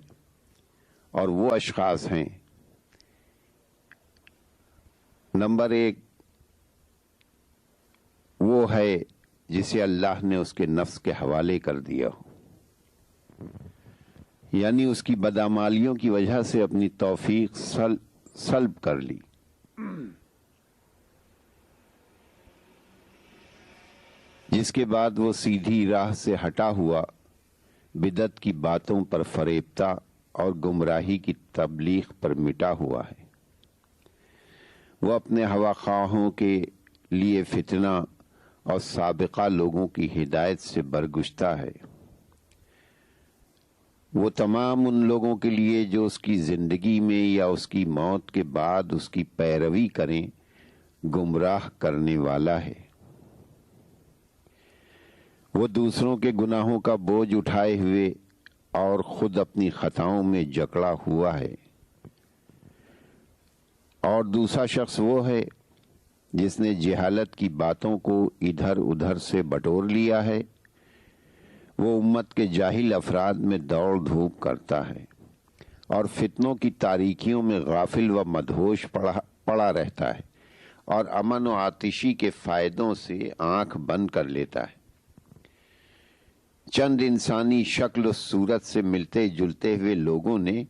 اور وہ اشخاص ہیں. نمبر 1 وہ ہے جسے اللہ نے اس کے نفس کے حوالے کر دیا ہو، یعنی اس کی بدعمالیوں کی وجہ سے اپنی توفیق سلب کر لی. جس کے بعد وہ سیدھی راہ سے ہٹا ہوا بدعت کی باتوں پر فریبتا اور گمراہی کی تبلیغ پر مٹا ہوا ہے. وہ اپنے ہوا خواہوں کے لیے فتنہ اور سابقہ لوگوں کی ہدایت سے برگشتہ ہے. وہ تمام ان لوگوں کے لیے جو اس کی زندگی میں یا اس کی موت کے بعد اس کی پیروی کریں گمراہ کرنے والا ہے. وہ دوسروں کے گناہوں کا بوجھ اٹھائے ہوئے اور خود اپنی خطاؤں میں جکڑا ہوا ہے. اور دوسرا شخص وہ ہے جس نے جہالت کی باتوں کو ادھر ادھر سے بٹور لیا ہے. وہ امت کے جاہل افراد میں دوڑ دھوپ کرتا ہے اور فتنوں کی تاریکیوں میں غافل و مدہوش پڑا رہتا ہے اور امن و آتشی کے فائدوں سے آنکھ بند کر لیتا ہے. چند انسانی شکل و صورت سے ملتے جلتے ہوئے لوگوں نے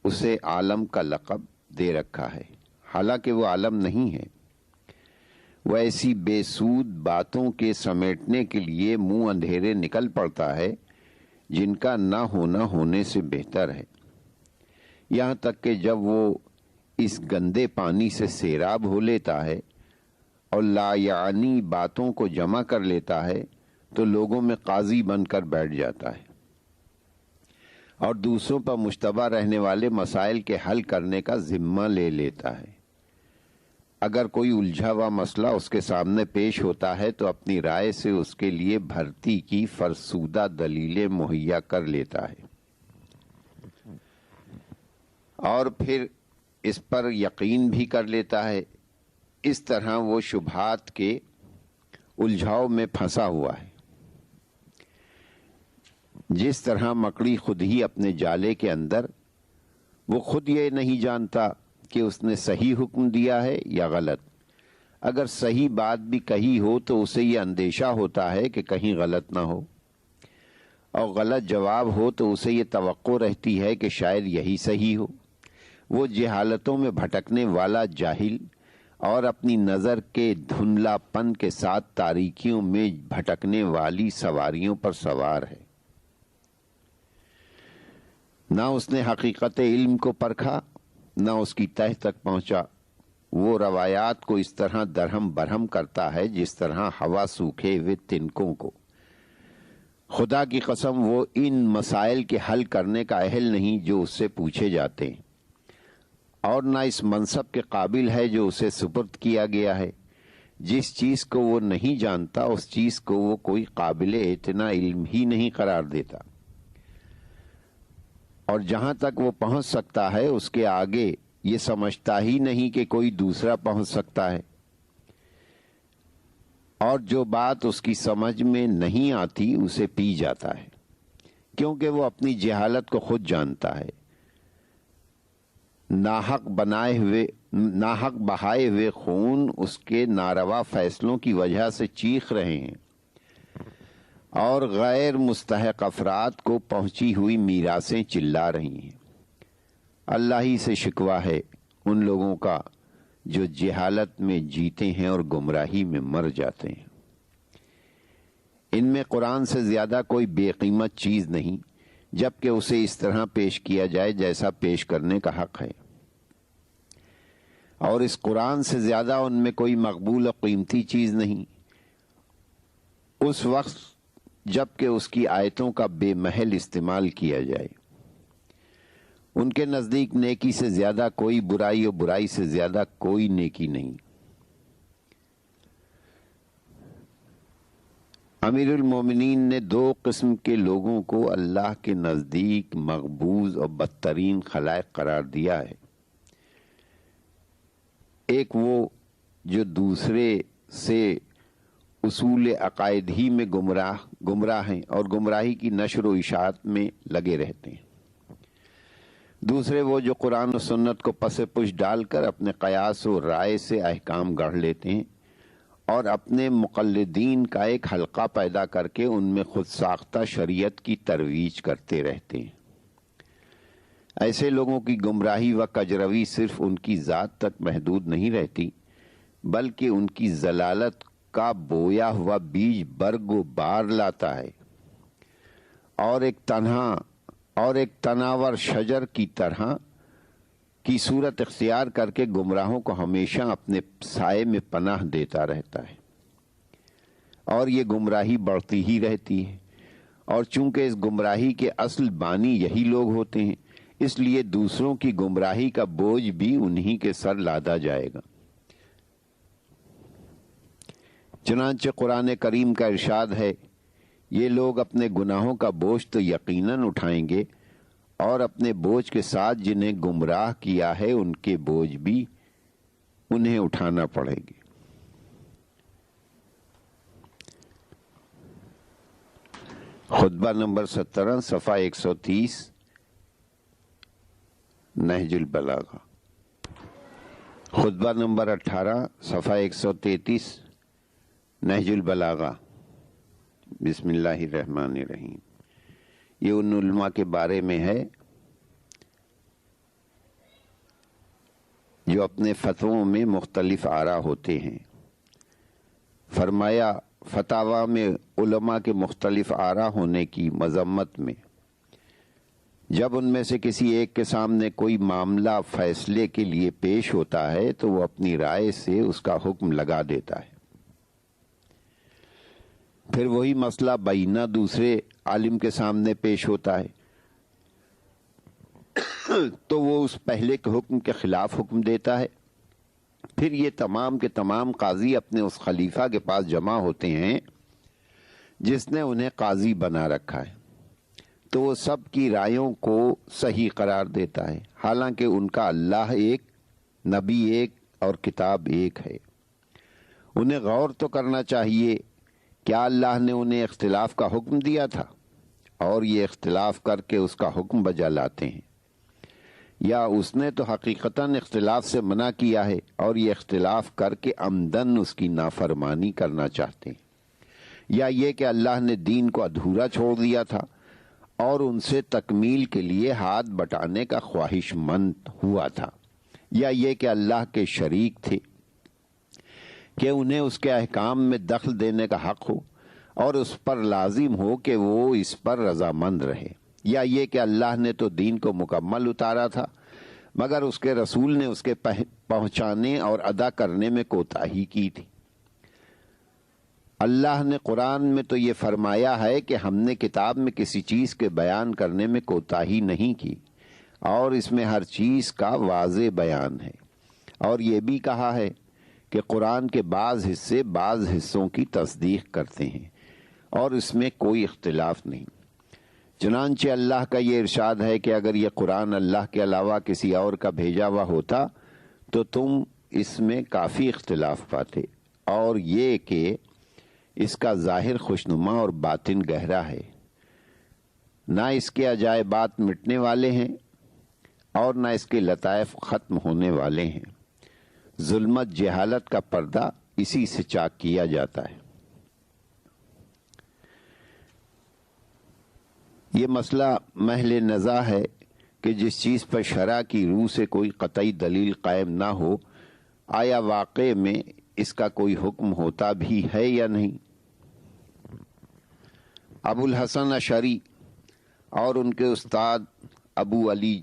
اسے عالم کا لقب دے رکھا ہے، حالانکہ وہ عالم نہیں ہے. وہ ایسی بے سود باتوں کے سمیٹنے کے لیے منہ اندھیرے نکل پڑتا ہے جن کا نہ ہونا ہونے سے بہتر ہے. یہاں تک کہ جب وہ اس گندے پانی سے سیراب ہو لیتا ہے اور لا یعنی باتوں کو جمع کر لیتا ہے تو لوگوں میں قاضی بن کر بیٹھ جاتا ہے اور دوسروں پر مشتبہ رہنے والے مسائل کے حل کرنے کا ذمہ لے لیتا ہے. اگر کوئی الجھا ہوا مسئلہ اس کے سامنے پیش ہوتا ہے تو اپنی رائے سے اس کے لیے بھرتی کی فرسودہ دلیلیں مہیا کر لیتا ہے اور پھر اس پر یقین بھی کر لیتا ہے. اس طرح وہ شبہات کے الجھاؤ میں پھنسا ہوا ہے. جس طرح مکڑی خود ہی اپنے جالے کے اندر، وہ خود یہ نہیں جانتا کہ اس نے صحیح حکم دیا ہے یا غلط. اگر صحیح بات بھی کہی ہو تو اسے یہ اندیشہ ہوتا ہے کہ کہیں غلط نہ ہو، اور غلط جواب ہو تو اسے یہ توقع رہتی ہے کہ شاید یہی صحیح ہو. وہ جہالتوں میں بھٹکنے والا جاہل اور اپنی نظر کے دھندلا پن کے ساتھ تاریکیوں میں بھٹکنے والی سواریوں پر سوار ہے. نہ اس نے حقیقت علم کو پرکھا، نہ اس کی تہ تک پہنچا. وہ روایات کو اس طرح درہم برہم کرتا ہے جس طرح ہوا سوکھے ہوئے تنکوں کو. خدا کی قسم وہ ان مسائل کے حل کرنے کا اہل نہیں جو اس سے پوچھے جاتے ہیں، اور نہ اس منصب کے قابل ہے جو اسے سپرد کیا گیا ہے. جس چیز کو وہ نہیں جانتا اس چیز کو وہ کوئی قابل اعتنا علم ہی نہیں قرار دیتا، اور جہاں تک وہ پہنچ سکتا ہے اس کے آگے یہ سمجھتا ہی نہیں کہ کوئی دوسرا پہنچ سکتا ہے. اور جو بات اس کی سمجھ میں نہیں آتی اسے پی جاتا ہے، کیونکہ وہ اپنی جہالت کو خود جانتا ہے. ناحق بہائے ہوئے خون اس کے ناروا فیصلوں کی وجہ سے چیخ رہے ہیں، اور غیر مستحق افراد کو پہنچی ہوئی میراثیں چلا رہی ہیں. اللہ ہی سے شکوہ ہے ان لوگوں کا جو جہالت میں جیتے ہیں اور گمراہی میں مر جاتے ہیں. ان میں قرآن سے زیادہ کوئی بے قیمت چیز نہیں، جبکہ اسے اس طرح پیش کیا جائے جیسا پیش کرنے کا حق ہے، اور اس قرآن سے زیادہ ان میں کوئی مقبول و قیمتی چیز نہیں اس وقت جبکہ اس کی آیتوں کا بے محل استعمال کیا جائے. ان کے نزدیک نیکی سے زیادہ کوئی برائی اور برائی سے زیادہ کوئی نیکی نہیں. امیر المومنین نے 2 قسم کے لوگوں کو اللہ کے نزدیک مقبوض اور بدترین خلائق قرار دیا ہے. ایک وہ جو دوسرے سے اصول عقائد ہی میں گمراہ ہیں اور گمراہی کی نشر و اشاعت میں لگے رہتے ہیں۔ دوسرے وہ جو قرآن و سنت کو پس پش ڈال کر اپنے قیاس و رائے سے احکام گڑھ لیتے ہیں اور اپنے مقلدین کا ایک حلقہ پیدا کر کے ان میں خود ساختہ شریعت کی ترویج کرتے رہتے ہیں۔ ایسے لوگوں کی گمراہی و کجروی صرف ان کی ذات تک محدود نہیں رہتی، بلکہ ان کی ضلالت کا بویا ہوا بیج برگ و بار لاتا ہے اور ایک تناور شجر کی طرح کی صورت اختیار کر کے گمراہوں کو ہمیشہ اپنے سائے میں پناہ دیتا رہتا ہے، اور یہ گمراہی بڑھتی ہی رہتی ہے۔ اور چونکہ اس گمراہی کے اصل بانی یہی لوگ ہوتے ہیں، اس لیے دوسروں کی گمراہی کا بوجھ بھی انہی کے سر لادا جائے گا۔ چنانچہ قرآن کریم کا ارشاد ہے، یہ لوگ اپنے گناہوں کا بوجھ تو یقیناً اٹھائیں گے، اور اپنے بوجھ کے ساتھ جنہیں گمراہ کیا ہے ان کے بوجھ بھی انہیں اٹھانا پڑے گے۔ خطبہ نمبر 17 صفحہ 130 نہج البلاغہ۔ خطبہ نمبر 18 صفحہ 133 نہج البلاغہ۔ بسم اللہ الرحمن الرحیم۔ یہ ان علماء کے بارے میں ہے جو اپنے فتووں میں مختلف آراء ہوتے ہیں۔ فرمایا، فتاوی میں علماء کے مختلف آراء ہونے کی مذمت میں جب ان میں سے کسی ایک کے سامنے کوئی معاملہ فیصلے کے لیے پیش ہوتا ہے تو وہ اپنی رائے سے اس کا حکم لگا دیتا ہے۔ پھر وہی مسئلہ بینہ دوسرے عالم کے سامنے پیش ہوتا ہے تو وہ اس پہلے کے حکم کے خلاف حکم دیتا ہے۔ پھر یہ تمام کے تمام قاضی اپنے اس خلیفہ کے پاس جمع ہوتے ہیں جس نے انہیں قاضی بنا رکھا ہے، تو وہ سب کی رائیوں کو صحیح قرار دیتا ہے، حالانکہ ان کا اللہ ایک، نبی ایک اور کتاب ایک ہے۔ انہیں غور تو کرنا چاہیے، کیا اللہ نے انہیں اختلاف کا حکم دیا تھا اور یہ اختلاف کر کے اس کا حکم بجا لاتے ہیں، یا اس نے تو حقیقتاً اختلاف سے منع کیا ہے اور یہ اختلاف کر کے عمدن اس کی نافرمانی کرنا چاہتے ہیں، یا یہ کہ اللہ نے دین کو ادھورا چھوڑ دیا تھا اور ان سے تکمیل کے لیے ہاتھ بٹانے کا خواہش مند ہوا تھا، یا یہ کہ اللہ کے شریک تھے کہ انہیں اس کے احکام میں دخل دینے کا حق ہو اور اس پر لازم ہو کہ وہ اس پر رضامند رہے، یا یہ کہ اللہ نے تو دین کو مکمل اتارا تھا مگر اس کے رسول نے اس کے پہنچانے اور ادا کرنے میں کوتاہی کی تھی۔ اللہ نے قرآن میں تو یہ فرمایا ہے کہ ہم نے کتاب میں کسی چیز کے بیان کرنے میں کوتاہی نہیں کی، اور اس میں ہر چیز کا واضح بیان ہے، اور یہ بھی کہا ہے کہ قرآن کے بعض حصے بعض حصوں کی تصدیق کرتے ہیں اور اس میں کوئی اختلاف نہیں۔ چنانچہ اللہ کا یہ ارشاد ہے کہ اگر یہ قرآن اللہ کے علاوہ کسی اور کا بھیجا ہوا ہوتا تو تم اس میں کافی اختلاف پاتے، اور یہ کہ اس کا ظاہر خوشنما اور باطن گہرا ہے، نہ اس کے عجائبات مٹنے والے ہیں اور نہ اس کے لطائف ختم ہونے والے ہیں۔ ظلمت جہالت کا پردہ اسی سے چاک کیا جاتا ہے۔ یہ مسئلہ محل نزاع ہے کہ جس چیز پر شرع کی روح سے کوئی قطعی دلیل قائم نہ ہو، آیا واقع میں اس کا کوئی حکم ہوتا بھی ہے یا نہیں۔ ابو الحسن اشعری اور ان کے استاد ابو علی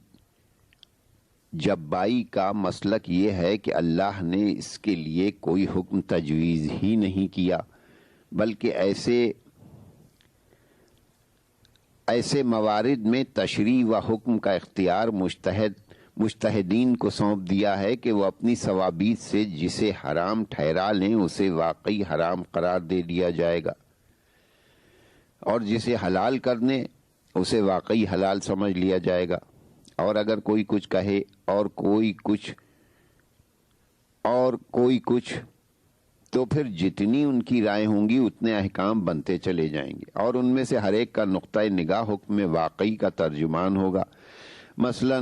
جبائی کا مسلک یہ ہے کہ اللہ نے اس کے لیے کوئی حکم تجویز ہی نہیں کیا، بلکہ ایسے موارد میں تشریع و حکم کا اختیار مجتہدین کو سونپ دیا ہے کہ وہ اپنی ثوابیت سے جسے حرام ٹھہرا لیں اسے واقعی حرام قرار دے دیا جائے گا، اور جسے حلال کرنے اسے واقعی حلال سمجھ لیا جائے گا۔ اور اگر کوئی کچھ کہے اور کوئی کچھ تو پھر جتنی ان کی رائے ہوں گی اتنے احکام بنتے چلے جائیں گے، اور ان میں سے ہر ایک کا نقطہ نگاہ حکم واقعی کا ترجمان ہوگا۔ مثلا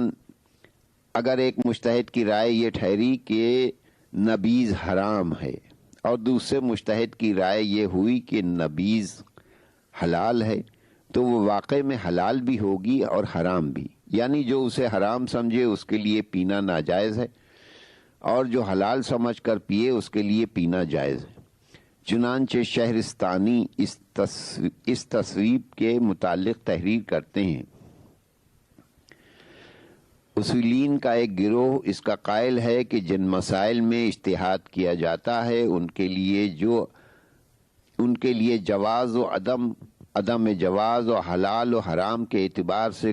اگر ایک مجتہد کی رائے یہ ٹھہری کہ نبیذ حرام ہے، اور دوسرے مجتہد کی رائے یہ ہوئی کہ نبیذ حلال ہے، تو وہ واقع میں حلال بھی ہوگی اور حرام بھی، یعنی جو اسے حرام سمجھے اس کے لیے پینا ناجائز ہے، اور جو حلال سمجھ کر پیے اس کے لیے پینا جائز ہے۔ چنانچہ شہرستانی اس تصویب کے متعلق تحریر کرتے ہیں: اصولین کا ایک گروہ اس کا قائل ہے کہ جن مسائل میں اجتہاد کیا جاتا ہے ان کے لیے جواز و عدم جواز و حلال و حرام کے اعتبار سے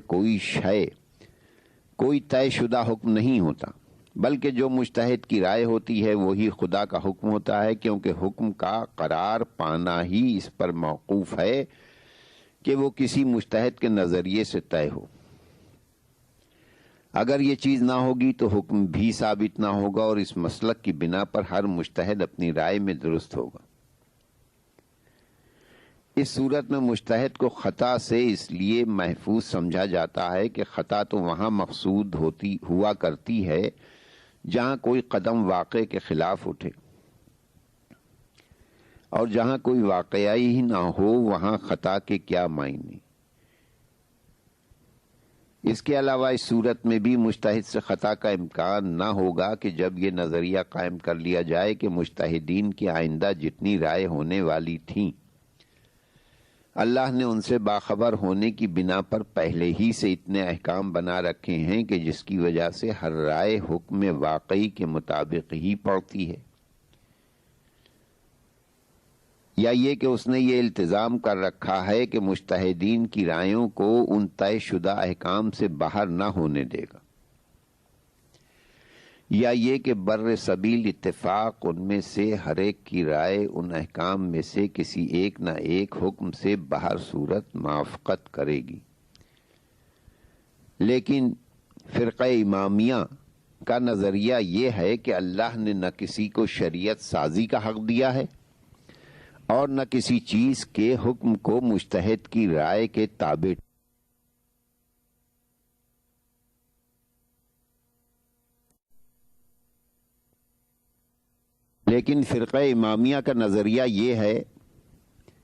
کوئی طے شدہ حکم نہیں ہوتا، بلکہ جو مجتہد کی رائے ہوتی ہے وہی خدا کا حکم ہوتا ہے، کیونکہ حکم کا قرار پانا ہی اس پر موقوف ہے کہ وہ کسی مجتہد کے نظریے سے طے ہو۔ اگر یہ چیز نہ ہوگی تو حکم بھی ثابت نہ ہوگا، اور اس مسلک کی بنا پر ہر مجتہد اپنی رائے میں درست ہوگا۔ اس صورت میں مجتہد کو خطا سے اس لیے محفوظ سمجھا جاتا ہے کہ خطا تو وہاں مقصود ہوا کرتی ہے جہاں کوئی قدم واقع کے خلاف اٹھے، اور جہاں کوئی واقعہ ہی نہ ہو وہاں خطا کے کیا معنی۔ اس کے علاوہ اس صورت میں بھی مجتہد سے خطا کا امکان نہ ہوگا کہ جب یہ نظریہ قائم کر لیا جائے کہ مجتہدین کی آئندہ جتنی رائے ہونے والی تھیں اللہ نے ان سے باخبر ہونے کی بنا پر پہلے ہی سے اتنے احکام بنا رکھے ہیں کہ جس کی وجہ سے ہر رائے حکم واقعی کے مطابق ہی پڑتی ہے، یا یہ کہ اس نے یہ التزام کر رکھا ہے کہ مجتہدین کی رائےوں کو ان طے شدہ احکام سے باہر نہ ہونے دے گا، یا یہ کہ بر سبیل اتفاق ان میں سے ہر ایک کی رائے ان احکام میں سے کسی ایک نہ ایک حکم سے باہر صورت موافقت کرے گی۔ لیکن فرقہ امامیہ کا نظریہ یہ ہے کہ اللہ نے نہ کسی کو شریعت سازی کا حق دیا ہے اور نہ کسی چیز کے حکم کو مجتہد کی رائے کے تابع۔ لیکن فرقہ امامیہ کا نظریہ یہ ہے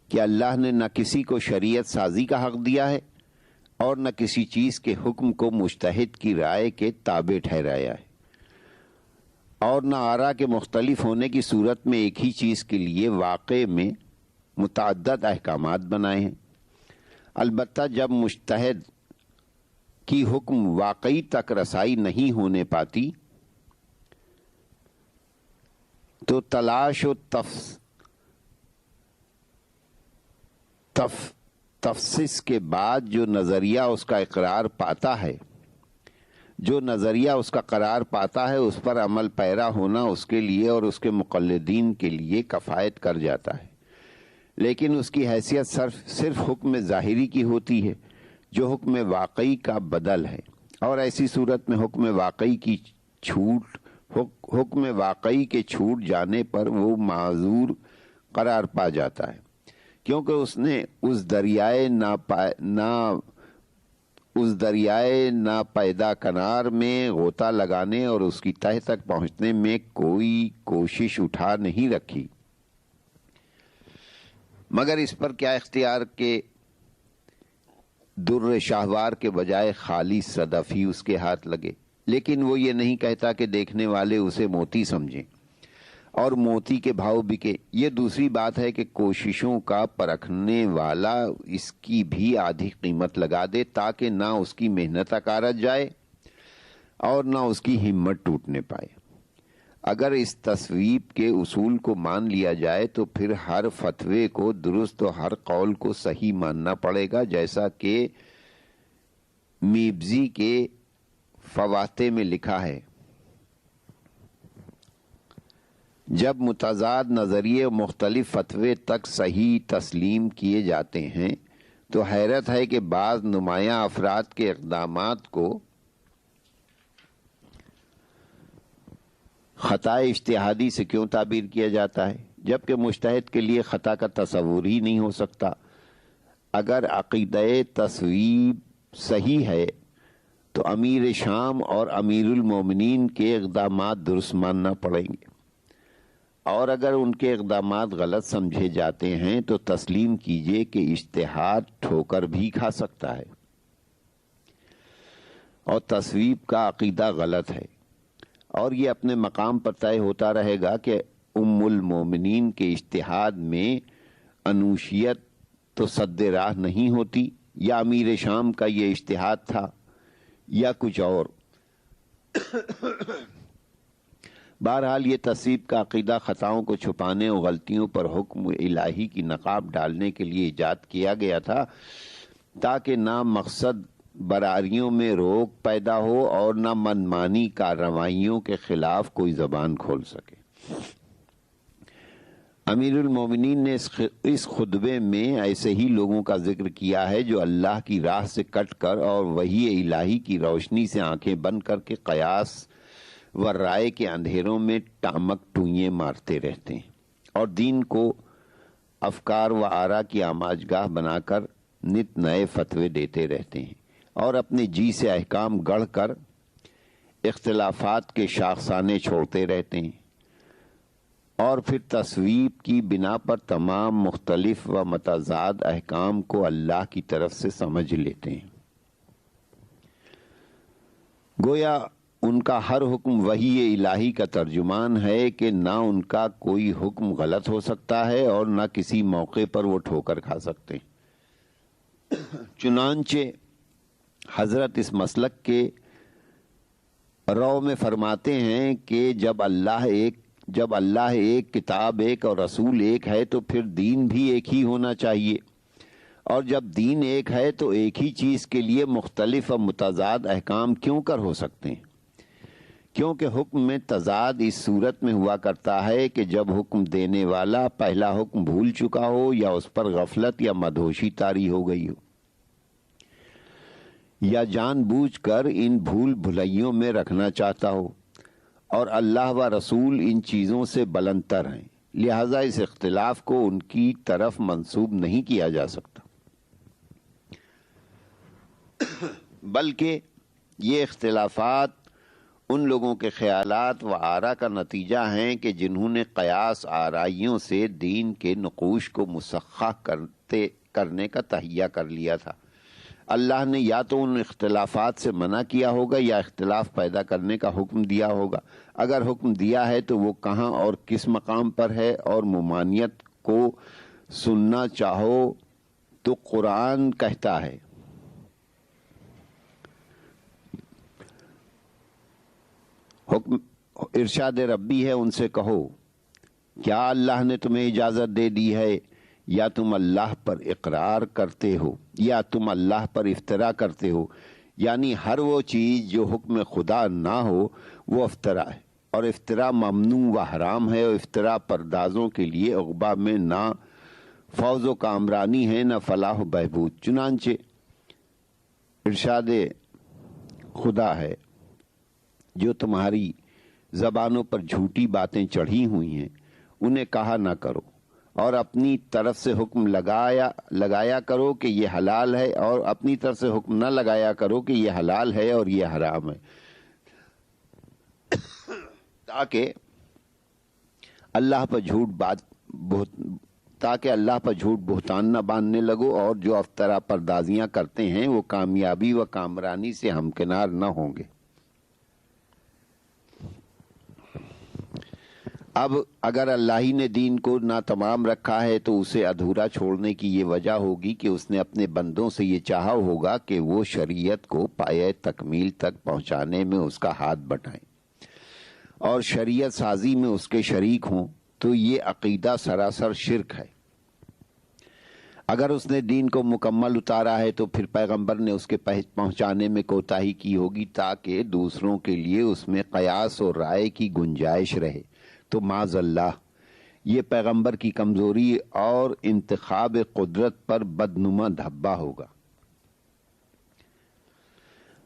کہ اللہ نے نہ کسی کو شریعت سازی کا حق دیا ہے اور نہ کسی چیز کے حکم کو مجتہد کی رائے کے تابع ٹھہرایا ہے، اور نہ آراء کے مختلف ہونے کی صورت میں ایک ہی چیز کے لیے واقع میں متعدد احکامات بنائے ہیں۔ البتہ جب مجتہد کی حکم واقعی تک رسائی نہیں ہونے پاتی تو تلاش و تفصیص کے بعد جو نظریہ اس کا قرار پاتا ہے اس پر عمل پیرا ہونا اس کے لیے اور اس کے مقلدین کے لیے کفایت کر جاتا ہے، لیکن اس کی حیثیت صرف حکم ظاہری کی ہوتی ہے جو حکم واقعی کا بدل ہے، اور ایسی صورت میں حکم واقعی کے چھوٹ جانے پر وہ معذور قرار پا جاتا ہے، کیونکہ اس نے اس دریائے ناپیدا کنار میں غوطہ لگانے اور اس کی تہ تک پہنچنے میں کوئی کوشش اٹھا نہیں رکھی، مگر اس پر کیا اختیار کہ در شاہوار کے بجائے خالی صدف ہی اس کے ہاتھ لگے۔ لیکن وہ یہ نہیں کہتا کہ دیکھنے والے اسے موتی سمجھیں اور موتی کے بھاؤ بکے۔ یہ دوسری بات ہے کہ کوششوں کا پرکھنے والا اس کی بھی آدھی قیمت لگا دے تاکہ نہ اس کی محنت اکارت جائے اور نہ اس کی ہمت ٹوٹنے پائے۔ اگر اس تصویب کے اصول کو مان لیا جائے تو پھر ہر فتوے کو درست اور ہر قول کو صحیح ماننا پڑے گا، جیسا کہ میبزی کے فواتح میں لکھا ہے: جب متضاد نظریے مختلف فتوے تک صحیح تسلیم کیے جاتے ہیں تو حیرت ہے کہ بعض نمایاں افراد کے اقدامات کو خطا اجتہادی سے کیوں تعبیر کیا جاتا ہے۔ جبکہ مجتہد کے لیے خطا کا تصور ہی نہیں ہو سکتا۔ اگر عقیدہ تصویب صحیح ہے تو امیر شام اور امیر المومنین کے اقدامات درست ماننا پڑیں گے، اور اگر ان کے اقدامات غلط سمجھے جاتے ہیں تو تسلیم کیجئے کہ اجتہاد ٹھوکر بھی کھا سکتا ہے، اور تصویب کا عقیدہ غلط ہے، اور یہ اپنے مقام پر طے ہوتا رہے گا کہ ام المومنین کے اجتہاد میں انوشیت تو سد راہ نہیں ہوتی، یا امیر شام کا یہ اجتہاد تھا یا کچھ اور۔ بہرحال یہ تصویب کا عقیدہ خطاؤں کو چھپانے اور غلطیوں پر حکم الہی کی نقاب ڈالنے کے لیے ایجاد کیا گیا تھا، تاکہ نہ مقصد براریوں میں روک پیدا ہو اور نہ منمانی کارروائیوں کے خلاف کوئی زبان کھول سکے۔ امیر المومنین نے اس خطبے میں ایسے ہی لوگوں کا ذکر کیا ہے جو اللہ کی راہ سے کٹ کر اور وحی الہی کی روشنی سے آنکھیں بند کر کے قیاس و رائے کے اندھیروں میں ٹامک ٹوئیں مارتے رہتے ہیں، اور دین کو افکار و آرا کی آماجگاہ بنا کر نت نئے فتوے دیتے رہتے ہیں، اور اپنے جی سے احکام گڑھ کر اختلافات کے شاخسانے چھوڑتے رہتے ہیں، اور پھر تصویب کی بنا پر تمام مختلف و متضاد احکام کو اللہ کی طرف سے سمجھ لیتے ہیں۔ گویا ان کا ہر حکم وحی الہی کا ترجمان ہے کہ نہ ان کا کوئی حکم غلط ہو سکتا ہے اور نہ کسی موقع پر وہ ٹھوکر کھا سکتے ہیں۔ چنانچہ حضرت اس مسلک کے رو میں فرماتے ہیں کہ جب اللہ ایک، کتاب ایک اور رسول ایک ہے تو پھر دین بھی ایک ہی ہونا چاہیے، اور جب دین ایک ہے تو ایک ہی چیز کے لیے مختلف اور متضاد احکام کیوں کر ہو سکتے ہیں؟ کیونکہ حکم میں تضاد اس صورت میں ہوا کرتا ہے کہ جب حکم دینے والا پہلا حکم بھول چکا ہو، یا اس پر غفلت یا مدہوشی طاری ہو گئی ہو، یا جان بوجھ کر ان بھول بھلائیوں میں رکھنا چاہتا ہو، اور اللہ و رسول ان چیزوں سے بلند تر ہیں، لہذا اس اختلاف کو ان کی طرف منسوب نہیں کیا جا سکتا، بلکہ یہ اختلافات ان لوگوں کے خیالات و آرا کا نتیجہ ہیں کہ جنہوں نے قیاس آرائیوں سے دین کے نقوش کو مسخہ کرنے کا تہیہ کر لیا تھا۔ اللہ نے یا تو ان اختلافات سے منع کیا ہوگا یا اختلاف پیدا کرنے کا حکم دیا ہوگا۔ اگر حکم دیا ہے تو وہ کہاں اور کس مقام پر ہے، اور ممانعت کو سننا چاہو تو قرآن کہتا ہے حکم ارشاد ربی ہے، ان سے کہو کیا اللہ نے تمہیں اجازت دے دی ہے، یا تم اللہ پر اقرار کرتے ہو، یا تم اللہ پر افترا کرتے ہو؟ یعنی ہر وہ چیز جو حکم خدا نہ ہو وہ افترا ہے، اور افترا ممنوع و حرام ہے، اور افترا پردازوں کے لیے عقبہ میں نہ فوز و کامرانی ہے نہ فلاح و بہبود۔ چنانچہ ارشاد خدا ہے جو تمہاری زبانوں پر جھوٹی باتیں چڑھی ہوئی ہیں انہیں کہا نہ کرو، اور اپنی طرف سے حکم لگایا کرو کہ یہ حلال ہے، اور اپنی طرف سے حکم نہ لگایا کرو کہ یہ حلال ہے اور یہ حرام ہے، تاکہ اللہ پر جھوٹ بہتان نہ باندھنے لگو، اور جو افترا پردازیاں کرتے ہیں وہ کامیابی و کامرانی سے ہمکنار نہ ہوں گے۔ اب اگر اللہ ہی نے دین کو ناتمام رکھا ہے تو اسے ادھورا چھوڑنے کی یہ وجہ ہوگی کہ اس نے اپنے بندوں سے یہ چاہا ہوگا کہ وہ شریعت کو پایۂ تکمیل تک پہنچانے میں اس کا ہاتھ بٹائیں اور شریعت سازی میں اس کے شریک ہوں، تو یہ عقیدہ سراسر شرک ہے۔ اگر اس نے دین کو مکمل اتارا ہے تو پھر پیغمبر نے اس کے پہنچانے میں کوتاہی کی ہوگی تاکہ دوسروں کے لیے اس میں قیاس اور رائے کی گنجائش رہے، تو معاذ اللہ یہ پیغمبر کی کمزوری اور انتخاب قدرت پر بدنما دھبا ہوگا۔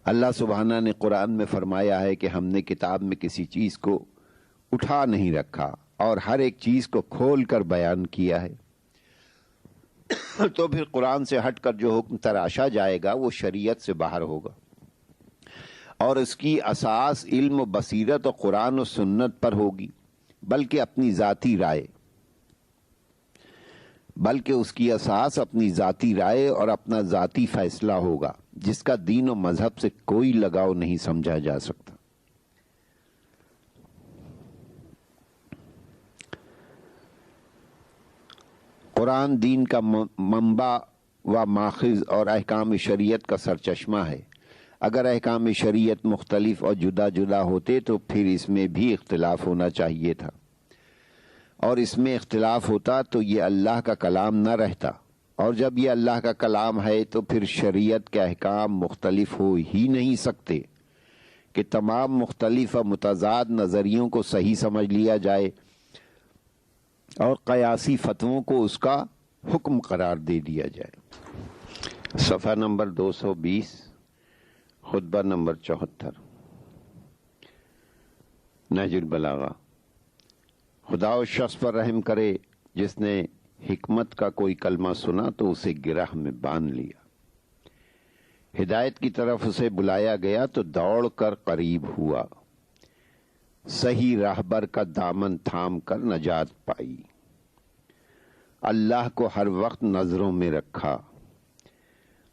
اللہ سبحانہ نے قرآن میں فرمایا ہے کہ ہم نے کتاب میں کسی چیز کو اٹھا نہیں رکھا اور ہر ایک چیز کو کھول کر بیان کیا ہے، تو پھر قرآن سے ہٹ کر جو حکم تراشا جائے گا وہ شریعت سے باہر ہوگا، اور اس کی اساس علم و بصیرت اور قرآن و سنت پر ہوگی، بلکہ اپنی ذاتی رائے، بلکہ اس کی اساس اپنی ذاتی رائے اور اپنا ذاتی فیصلہ ہوگا، جس کا دین و مذہب سے کوئی لگاؤ نہیں سمجھا جا سکتا۔ قرآن دین کا منبع و ماخذ اور احکام شریعت کا سرچشمہ ہے۔ اگر احکام شریعت مختلف اور جدا جدا ہوتے تو پھر اس میں بھی اختلاف ہونا چاہیے تھا، اور اس میں اختلاف ہوتا تو یہ اللہ کا کلام نہ رہتا، اور جب یہ اللہ کا کلام ہے تو پھر شریعت کے احکام مختلف ہو ہی نہیں سکتے کہ تمام مختلف اور متضاد نظریوں کو صحیح سمجھ لیا جائے اور قیاسی فتووں کو اس کا حکم قرار دے دیا جائے۔ صفحہ نمبر 220، خطبہ نمبر 74، نہج البلاغہ۔ خدا اس شخص پر رحم کرے جس نے حکمت کا کوئی کلمہ سنا تو اسے گرہ میں باندھ لیا، ہدایت کی طرف اسے بلایا گیا تو دوڑ کر قریب ہوا، صحیح راہبر کا دامن تھام کر نجات پائی، اللہ کو ہر وقت نظروں میں رکھا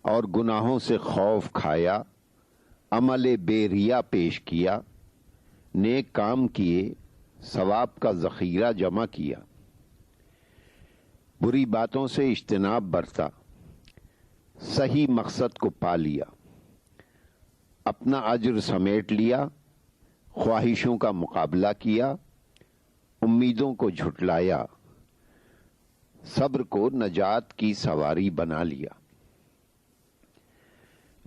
اور گناہوں سے خوف کھایا، عمل بے ریا پیش کیا، نیک کام کیے، ثواب کا ذخیرہ جمع کیا، بری باتوں سے اجتناب برتا، صحیح مقصد کو پا لیا، اپنا اجر سمیٹ لیا، خواہشوں کا مقابلہ کیا، امیدوں کو جھٹلایا، صبر کو نجات کی سواری بنا لیا،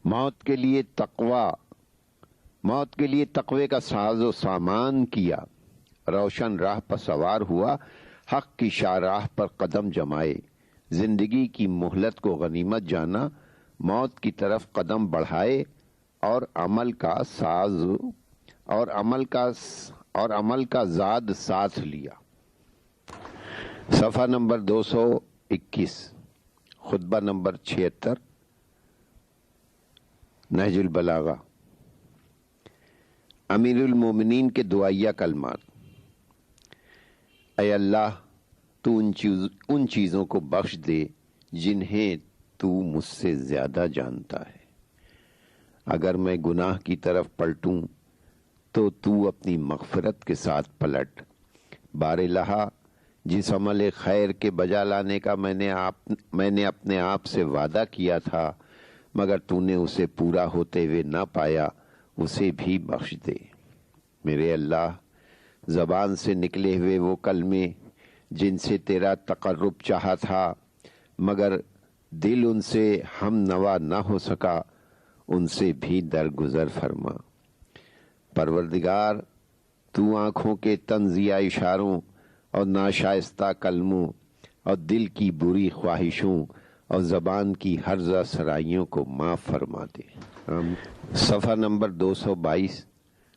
موت کے لیے تقوی کا ساز و سامان کیا، روشن راہ پر سوار ہوا، حق کی شاہراہ پر قدم جمائے، زندگی کی مہلت کو غنیمت جانا، موت کی طرف قدم بڑھائے اور عمل کا زاد ساتھ لیا۔ صفحہ نمبر 221، خطبہ نمبر 76، نہج البلاغہ۔ امیر المومنین کے دعائیہ کلمات۔ اے اللہ، تو ان چیزوں کو بخش دے جنہیں تو مجھ سے زیادہ جانتا ہے، اگر میں گناہ کی طرف پلٹوں تو اپنی مغفرت کے ساتھ پلٹ، بار الہا جس عمل خیر کے بجا لانے کا میں نے اپنے آپ سے وعدہ کیا تھا مگر تو نے اسے پورا ہوتے ہوئے نہ پایا، اسے بھی بخش دے۔ میرے اللہ، زبان سے نکلے ہوئے وہ کلمے جن سے تیرا تقرب چاہا تھا مگر دل ان سے ہم نوا نہ ہو سکا، ان سے بھی درگزر فرما۔ پروردگار، تو آنکھوں کے طنزیہ اشاروں اور ناشائستہ کلموں اور دل کی بری خواہشوں اور زبان کی ہرزہ سرائیوں کو معاف فرما دے۔ صفحہ نمبر 222،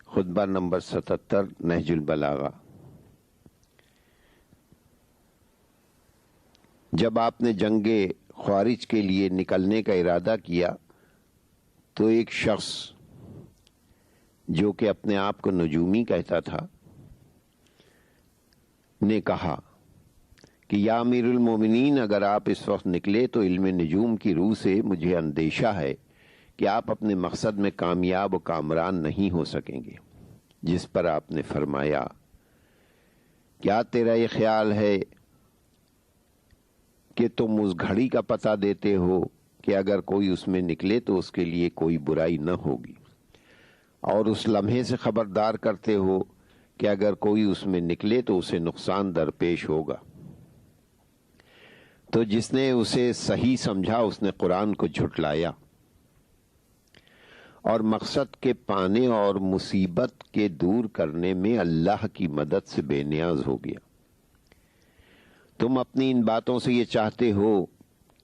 خطبہ نمبر 77، نہج البلاغہ۔ جب آپ نے جنگ خوارج کے لیے نکلنے کا ارادہ کیا تو ایک شخص جو کہ اپنے آپ کو نجومی کہتا تھا نے کہا کہ یا امیر المومنین، اگر آپ اس وقت نکلے تو علم نجوم کی روح سے مجھے اندیشہ ہے کہ آپ اپنے مقصد میں کامیاب و کامران نہیں ہو سکیں گے، جس پر آپ نے فرمایا، کیا تیرا یہ خیال ہے کہ تم اس گھڑی کا پتہ دیتے ہو کہ اگر کوئی اس میں نکلے تو اس کے لیے کوئی برائی نہ ہوگی، اور اس لمحے سے خبردار کرتے ہو کہ اگر کوئی اس میں نکلے تو اسے نقصان درپیش ہوگا۔ تو جس نے اسے صحیح سمجھا اس نے قرآن کو جھٹلایا اور مقصد کے پانے اور مصیبت کے دور کرنے میں اللہ کی مدد سے بے نیاز ہو گیا۔ تم اپنی ان باتوں سے یہ چاہتے ہو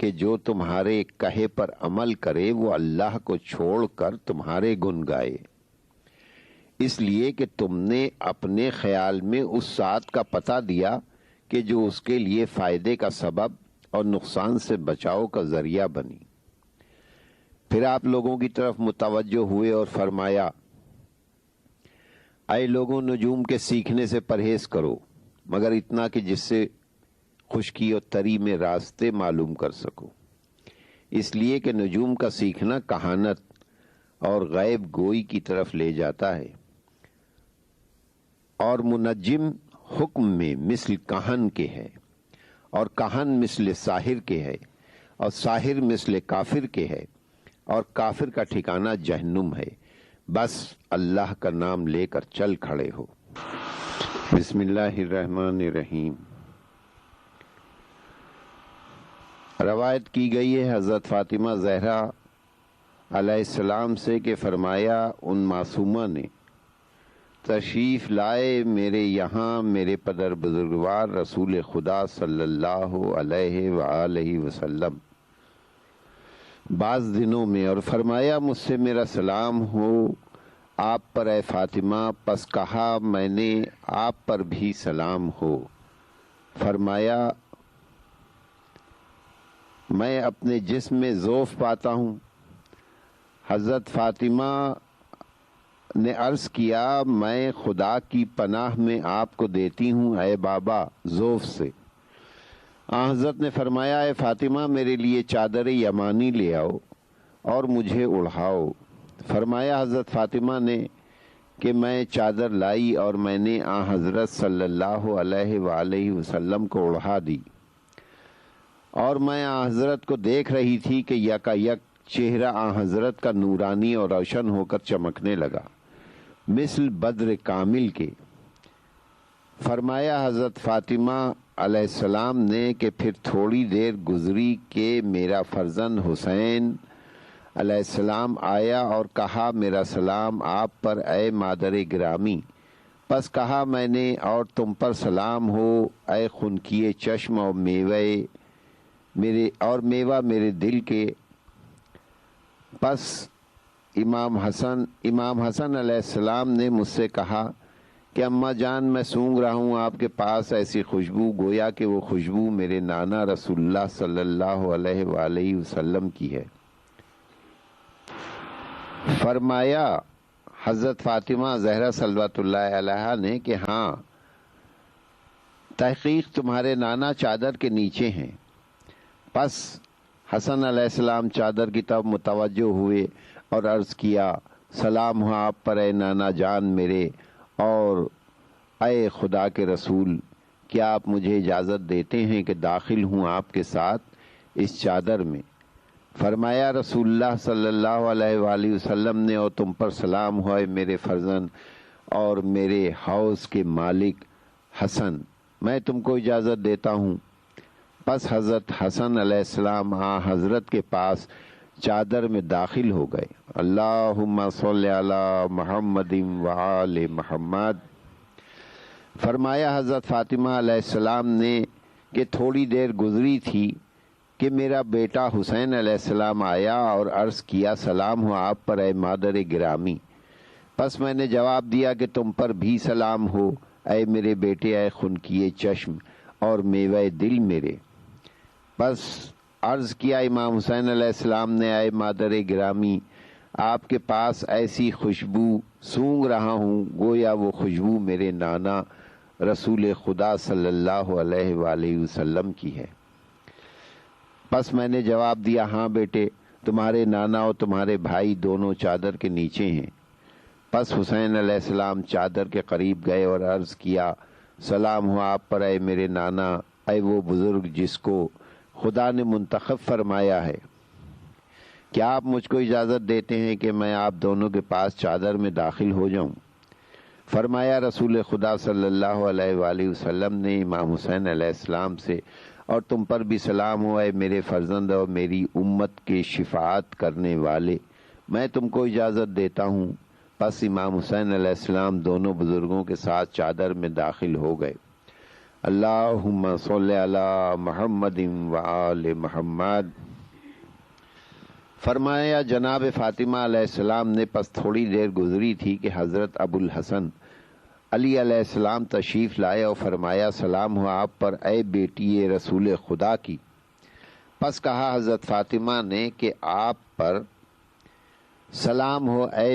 کہ جو تمہارے کہے پر عمل کرے وہ اللہ کو چھوڑ کر تمہارے گن گائے، اس لیے کہ تم نے اپنے خیال میں اس ساتھ کا پتہ دیا کہ جو اس کے لیے فائدے کا سبب اور نقصان سے بچاؤ کا ذریعہ بنی۔ پھر آپ لوگوں کی طرف متوجہ ہوئے اور فرمایا، اے لوگوں، نجوم کے سیکھنے سے پرہیز کرو، مگر اتنا کہ جس سے خشکی اور تری میں راستے معلوم کر سکو، اس لیے کہ نجوم کا سیکھنا کہانت اور غیب گوئی کی طرف لے جاتا ہے، اور منجم حکم میں مثل کاہن کے ہے، اور کاہن مثل ساحر کے ہے، اور ساحر مثل کافر کے ہے، اور کافر کا ٹھکانہ جہنم ہے۔ بس اللہ کا نام لے کر چل کھڑے ہو۔ بسم اللہ الرحمن الرحیم۔ روایت کی گئی ہے حضرت فاطمہ زہرا علیہ السلام سے کہ فرمایا، ان معصومہ نے تشریف لائے میرے یہاں میرے پدر بزرگوار رسول خدا صلی اللہ علیہ وآلہ وسلم بعض دنوں میں، اور فرمایا، مجھ سے میرا سلام ہو آپ پر اے فاطمہ۔ پس کہا، میں نے آپ پر بھی سلام ہو۔ فرمایا، میں اپنے جسم میں ضعف پاتا ہوں۔ حضرت فاطمہ نے عرض کیا، میں خدا کی پناہ میں آپ کو دیتی ہوں اے بابا ضعف سے۔ حضرت نے فرمایا، اے فاطمہ، میرے لیے چادر یمانی لے آؤ اور مجھے اڑھاؤ۔ فرمایا حضرت فاطمہ نے کہ میں چادر لائی اور میں نے حضرت صلی اللہ علیہ وآلہ وسلم کو اڑھا دی، اور میں حضرت کو دیکھ رہی تھی کہ یکا یک چہرہ حضرت کا نورانی اور روشن ہو کر چمکنے لگا، مثل بدر کامل کے۔ فرمایا حضرت فاطمہ علیہ السلام نے کہ پھر تھوڑی دیر گزری کہ میرا فرزند حسین علیہ السلام آیا اور کہا، میرا سلام آپ پر اے مادر گرامی۔ پس کہا میں نے، اور تم پر سلام ہو اے خنکیے چشم اور میوہ میرے دل کے۔ پس امام حسن علیہ السلام نے مجھ سے کہا کہ اماں جان، میں سونگ رہا ہوں آپ کے پاس ایسی خوشبو گویا کہ وہ خوشبو میرے نانا رسول اللہ صلی اللہ علیہ وآلہ وسلم کی ہے۔ فرمایا حضرت فاطمہ زہرا صلوات اللہ علیہا نے کہ ہاں، تحقیق تمہارے نانا چادر کے نیچے ہیں۔ پس حسن علیہ السلام چادر کی طرف متوجہ ہوئے اور عرض کیا، سلام ہو آپ پر اے نانا جان میرے، اور اے خدا کے رسول، کیا آپ مجھے اجازت دیتے ہیں کہ داخل ہوں آپ کے ساتھ اس چادر میں؟ فرمایا رسول اللہ صلی اللہ علیہ وآلہ وسلم نے، اور تم پر سلام ہوئے میرے فرزند اور میرے حوض کے مالک حسن، میں تم کو اجازت دیتا ہوں۔ پس حضرت حسن علیہ السلام حضرت کے پاس چادر میں داخل ہو گئے۔ اللہم صلی علی محمد وآل محمد۔ فرمایا حضرت فاطمہ علیہ السلام نے کہ تھوڑی دیر گزری تھی کہ میرا بیٹا حسین علیہ السلام آیا اور عرض کیا، سلام ہو آپ پر اے مادر گرامی۔ پس میں نے جواب دیا کہ تم پر بھی سلام ہو اے میرے بیٹے، اے خنکیے چشم اور میوہ دل میرے۔ بس عرض کیا امام حسین علیہ السلام نے، اے مادر گرامی، آپ کے پاس ایسی خوشبو سونگ رہا ہوں گویا وہ خوشبو میرے نانا رسول خدا صلی اللہ علیہ وآلہ وسلم کی ہے۔ پس میں نے جواب دیا، ہاں بیٹے، تمہارے نانا اور تمہارے بھائی دونوں چادر کے نیچے ہیں۔ پس حسین علیہ السلام چادر کے قریب گئے اور عرض کیا، سلام ہو آپ پر اے میرے نانا، اے وہ بزرگ جس کو خدا نے منتخب فرمایا ہے۔ کیا آپ مجھ کو اجازت دیتے ہیں کہ میں آپ دونوں کے پاس چادر میں داخل ہو جاؤں؟ فرمایا رسول خدا صلی اللہ علیہ وآلہ وسلم نے امام حسین علیہ السلام سے، اور تم پر بھی سلام ہو اے میرے فرزند اور میری امت کے شفاعت کرنے والے، میں تم کو اجازت دیتا ہوں۔ پس امام حسین علیہ السلام دونوں بزرگوں کے ساتھ چادر میں داخل ہو گئے۔ اللہم صلی علی محمد وآل محمد۔ فرمایا جناب فاطمہ علیہ السلام نے پس تھوڑی دیر گزری تھی کہ حضرت ابوالحسن علی علیہ السلام تشریف لائے اور فرمایا سلام ہو آپ پر اے بیٹی رسول خدا کی۔ پس کہا حضرت فاطمہ نے کہ آپ پر سلام ہو اے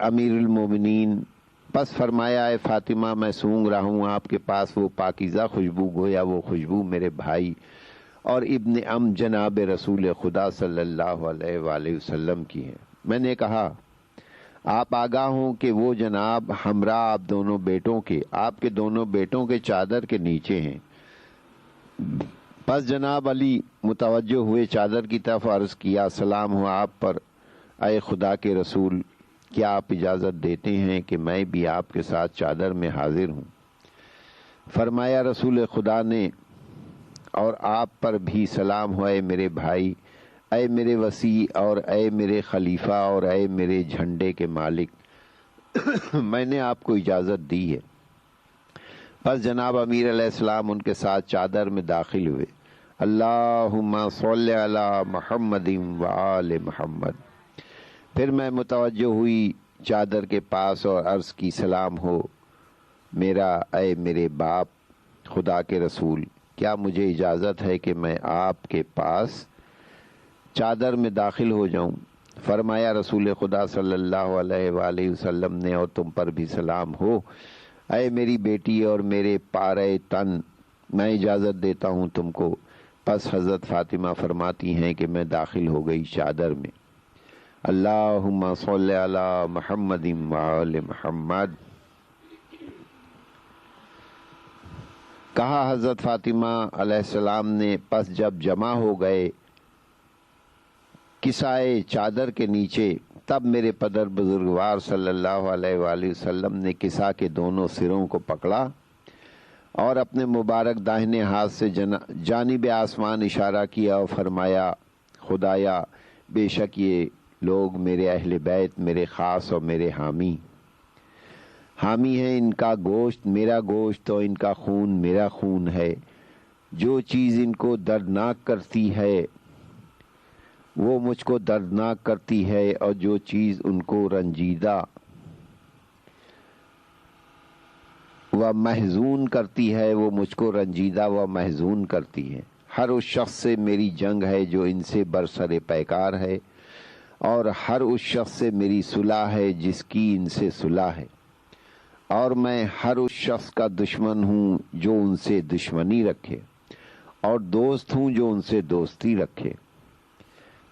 امیر المومنین۔ پس فرمایا اے فاطمہ میں سونگ رہا ہوں آپ کے پاس وہ پاکیزہ خوشبو، گویا وہ خوشبو میرے بھائی اور ابن ام جناب رسول خدا صلی اللہ علیہ وآلہ وسلم کی ہے۔ میں نے کہا آپ آگاہ ہوں کہ وہ جناب ہمراہ آپ کے دونوں بیٹوں کے چادر کے نیچے ہیں۔ پس جناب علی متوجہ ہوئے چادر کی طرف، عرض کیا سلام ہو آپ پر اے خدا کے رسول، کیا آپ اجازت دیتے ہیں کہ میں بھی آپ کے ساتھ چادر میں حاضر ہوں؟ فرمایا رسول خدا نے اور آپ پر بھی سلام ہو اے میرے بھائی، اے میرے وسیع اور اے میرے خلیفہ اور اے میرے جھنڈے کے مالک، میں نے آپ کو اجازت دی ہے۔ پس جناب امیر علیہ السلام ان کے ساتھ چادر میں داخل ہوئے۔ اللہم صلی علی محمد وآل محمد۔ پھر میں متوجہ ہوئی چادر کے پاس اور عرض کی سلام ہو اے میرے باپ خدا کے رسول، کیا مجھے اجازت ہے کہ میں آپ کے پاس چادر میں داخل ہو جاؤں؟ فرمایا رسول خدا صلی اللہ علیہ وآلہ وسلم نے اور تم پر بھی سلام ہو اے میری بیٹی اور میرے پارے تن، میں اجازت دیتا ہوں تم کو۔ پس حضرت فاطمہ فرماتی ہیں کہ میں داخل ہو گئی چادر میں۔ اللہم صلی علی محمد وآل محمد۔ کہا حضرت فاطمہ علیہ السلام نے پس جب جمع ہو گئے کسائے چادر کے نیچے، تب میرے پدر بزرگوار صلی اللہ علیہ وآلہ وسلم نے کسا کے دونوں سروں کو پکڑا اور اپنے مبارک داہنے ہاتھ سے جانب آسمان اشارہ کیا اور فرمایا خدایا بے شک یہ لوگ میرے اہل بیت، میرے خاص اور میرے حامی ہیں، ان کا گوشت میرا گوشت اور ان کا خون میرا خون ہے۔ جو چیز ان کو دردناک کرتی ہے وہ مجھ کو دردناک کرتی ہے، اور جو چیز ان کو رنجیدہ و محزون کرتی ہے وہ مجھ کو رنجیدہ و محزون کرتی ہے۔ ہر اس شخص سے میری جنگ ہے جو ان سے برسر پیکار ہے، اور ہر اس شخص سے میری صلح ہے جس کی ان سے صلح ہے، اور میں ہر اس شخص کا دشمن ہوں جو ان سے دشمنی رکھے، اور دوست ہوں جو ان سے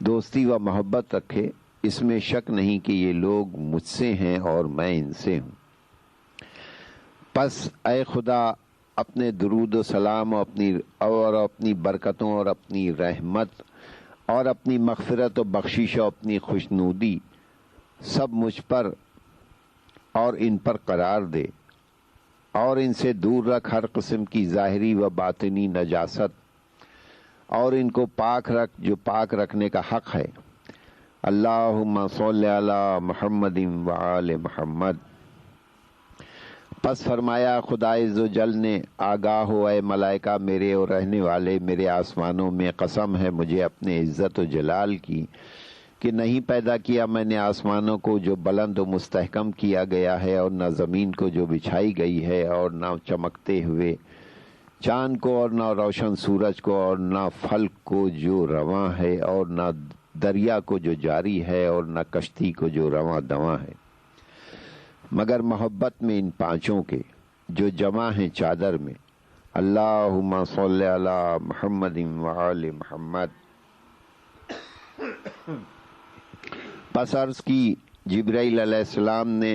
دوستی و محبت رکھے۔ اس میں شک نہیں کہ یہ لوگ مجھ سے ہیں اور میں ان سے ہوں۔ پس اے خدا اپنے درود و سلام اور اپنی برکتوں اور اپنی رحمت اور اپنی مغفرت و بخشش اور اپنی خوشنودی سب مجھ پر اور ان پر قرار دے، اور ان سے دور رکھ ہر قسم کی ظاہری و باطنی نجاست، اور ان کو پاک رکھ جو پاک رکھنے کا حق ہے۔ اللہم صلی علی محمد وآل محمد۔ پس فرمایا خدا عزوجل نے آگاہ ہو اے ملائکہ میرے اور رہنے والے میرے آسمانوں میں، قسم ہے مجھے اپنے عزت و جلال کی کہ نہیں پیدا کیا میں نے آسمانوں کو جو بلند و مستحکم کیا گیا ہے، اور نہ زمین کو جو بچھائی گئی ہے، اور نہ چمکتے ہوئے چاند کو، اور نہ روشن سورج کو، اور نہ فلک کو جو رواں ہے، اور نہ دریا کو جو جاری ہے، اور نہ کشتی کو جو رواں دواں ہے، مگر محبت میں ان پانچوں کے جو جمع ہیں چادر میں۔ اللہم صلی علی محمد وآل محمد۔ پس عرض کی جبرائیل علیہ السلام نے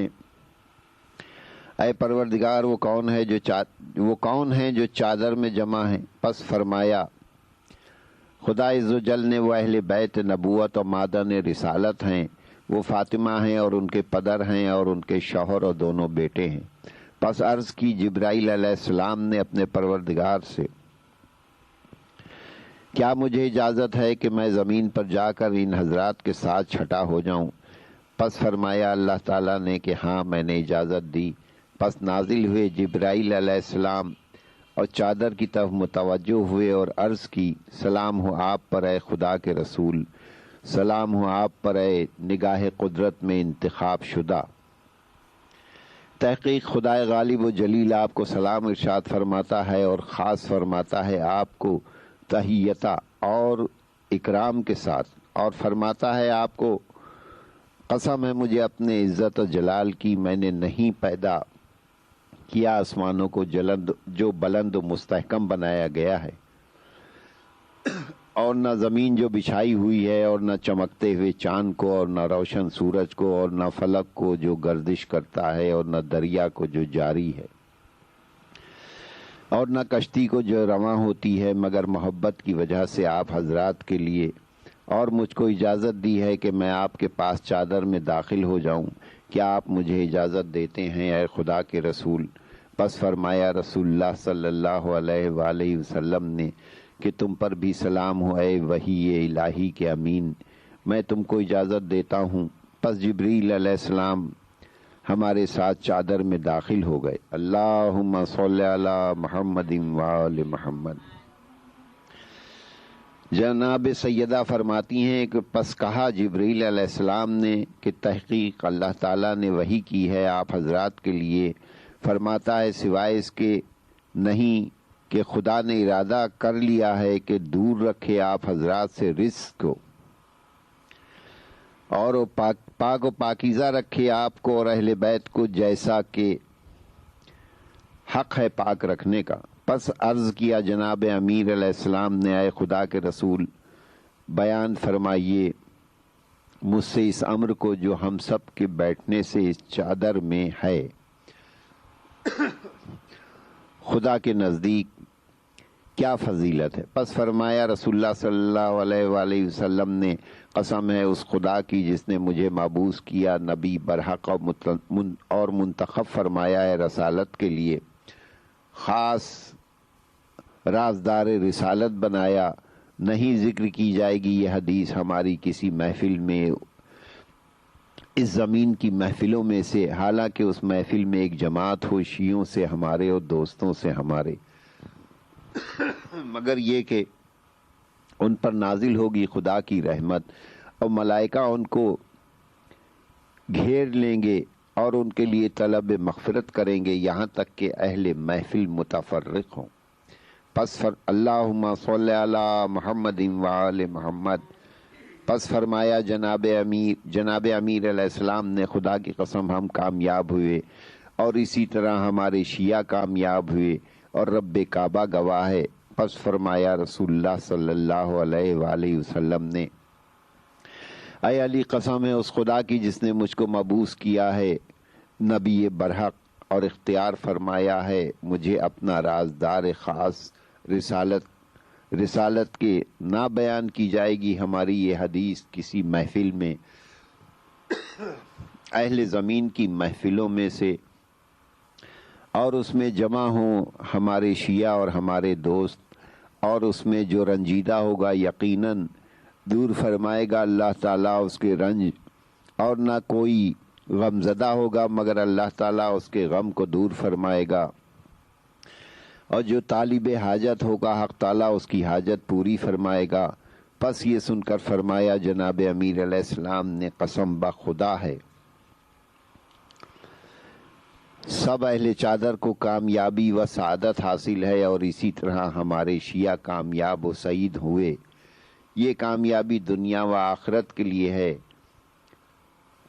اے پروردگار وہ کون ہیں جو چادر میں جمع ہیں؟ پس فرمایا خدا عزوجل نے وہ اہل بیت نبوت اور معدن رسالت ہیں، وہ فاطمہ ہیں اور ان کے پدر ہیں اور ان کے شوہر اور دونوں بیٹے ہیں۔ پس عرض کی جبرائیل علیہ السلام نے اپنے پروردگار سے کیا مجھے اجازت ہے کہ میں زمین پر جا کر ان حضرات کے ساتھ چھٹا ہو جاؤں؟ پس فرمایا اللہ تعالیٰ نے کہ ہاں میں نے اجازت دی۔ پس نازل ہوئے جبرائیل علیہ السلام اور چادر کی طرف متوجہ ہوئے اور عرض کی سلام ہو آپ پر اے خدا کے رسول، سلام ہو آپ پر اے نگاہ قدرت میں انتخاب شدہ۔ تحقیق خدائے غالب و جلیل آپ کو سلام ارشاد فرماتا ہے اور خاص فرماتا ہے آپ کو تحیتہ اور اکرام کے ساتھ، اور فرماتا ہے آپ کو قسم ہے مجھے اپنے عزت و جلال کی، میں نے نہیں پیدا کیا آسمانوں کو جو بلند و مستحکم بنایا گیا ہے، اور نہ زمین جو بچھائی ہوئی ہے، اور نہ چمکتے ہوئے چاند کو، اور نہ روشن سورج کو، اور نہ فلک کو جو گردش کرتا ہے، اور نہ دریا کو جو جاری ہے، اور نہ کشتی کو جو رواں ہوتی ہے، مگر محبت کی وجہ سے آپ حضرات کے لیے، اور مجھ کو اجازت دی ہے کہ میں آپ کے پاس چادر میں داخل ہو جاؤں، کیا آپ مجھے اجازت دیتے ہیں اے خدا کے رسول؟ پس فرمایا رسول اللہ صلی اللہ علیہ وآلہ وسلم نے کہ تم پر بھی سلام ہو اے وحی الہی کے امین، میں تم کو اجازت دیتا ہوں۔ پس جبریل علیہ السلام ہمارے ساتھ چادر میں داخل ہو گئے۔ اللہم صلی علی محمد وآل محمد۔ جناب سیدہ فرماتی ہیں کہ پس کہا جبریل علیہ السلام نے کہ تحقیق اللہ تعالیٰ نے وحی کی ہے آپ حضرات کے لیے، فرماتا ہے سوائے اس کے نہیں کہ خدا نے ارادہ کر لیا ہے کہ دور رکھے آپ حضرات سے رزق کو، اور وہ پاک و پاکیزہ رکھے آپ کو اور اہل بیت کو، جیسا کہ حق ہے پاک رکھنے کا۔ پس عرض کیا جناب امیر علیہ السلام نے اے خدا کے رسول بیان فرمائیے مجھ سے اس امر کو جو ہم سب کے بیٹھنے سے اس چادر میں ہے، خدا کے نزدیک کیا فضیلت ہے؟ پس فرمایا رسول اللہ صلی اللہ علیہ وآلہ وسلم نے قسم ہے اس خدا کی جس نے مجھے مبعوث کیا نبی برحق اور منتخب فرمایا ہے رسالت کے لیے، خاص رازدار رسالت بنایا، نہیں ذکر کی جائے گی یہ حدیث ہماری کسی محفل میں اس زمین کی محفلوں میں سے، حالانکہ اس محفل میں ایک جماعت ہو شیعوں سے ہمارے اور دوستوں سے ہمارے، مگر یہ کہ ان پر نازل ہوگی خدا کی رحمت اور ملائکہ ان کو گھیر لیں گے اور ان کے لیے طلب مغفرت کریں گے یہاں تک کہ اہل محفل متفرق ہوں۔ پس اللہم صلی علی محمد وآل محمد۔ پس فرمایا جناب امیر علیہ السلام نے خدا کی قسم ہم کامیاب ہوئے اور اسی طرح ہمارے شیعہ کامیاب ہوئے اور رب کعبہ گواہ ہے۔ پس فرمایا رسول اللہ صلی اللہ علیہ وآلہ وسلم نے اے علی قسم ہے اس خدا کی جس نے مجھ کو مبعوث کیا ہے نبی برحق اور اختیار فرمایا ہے مجھے اپنا رازدار خاص رسالت کے، نہ بیان کی جائے گی ہماری یہ حدیث کسی محفل میں اہل زمین کی محفلوں میں سے، اور اس میں جمع ہوں ہمارے شیعہ اور ہمارے دوست، اور اس میں جو رنجیدہ ہوگا یقیناً دور فرمائے گا اللہ تعالیٰ اس کے رنج، اور نہ کوئی غم زدہ ہوگا مگر اللہ تعالیٰ اس کے غم کو دور فرمائے گا، اور جو طالب حاجت ہوگا حق تعالیٰ اس کی حاجت پوری فرمائے گا۔ پس یہ سن کر فرمایا جناب امیر علیہ السلام نے قسم بخدا ہے سب اہل چادر کو کامیابی و سعادت حاصل ہے اور اسی طرح ہمارے شیعہ کامیاب و سعید ہوئے، یہ کامیابی دنیا و آخرت کے لیے ہے،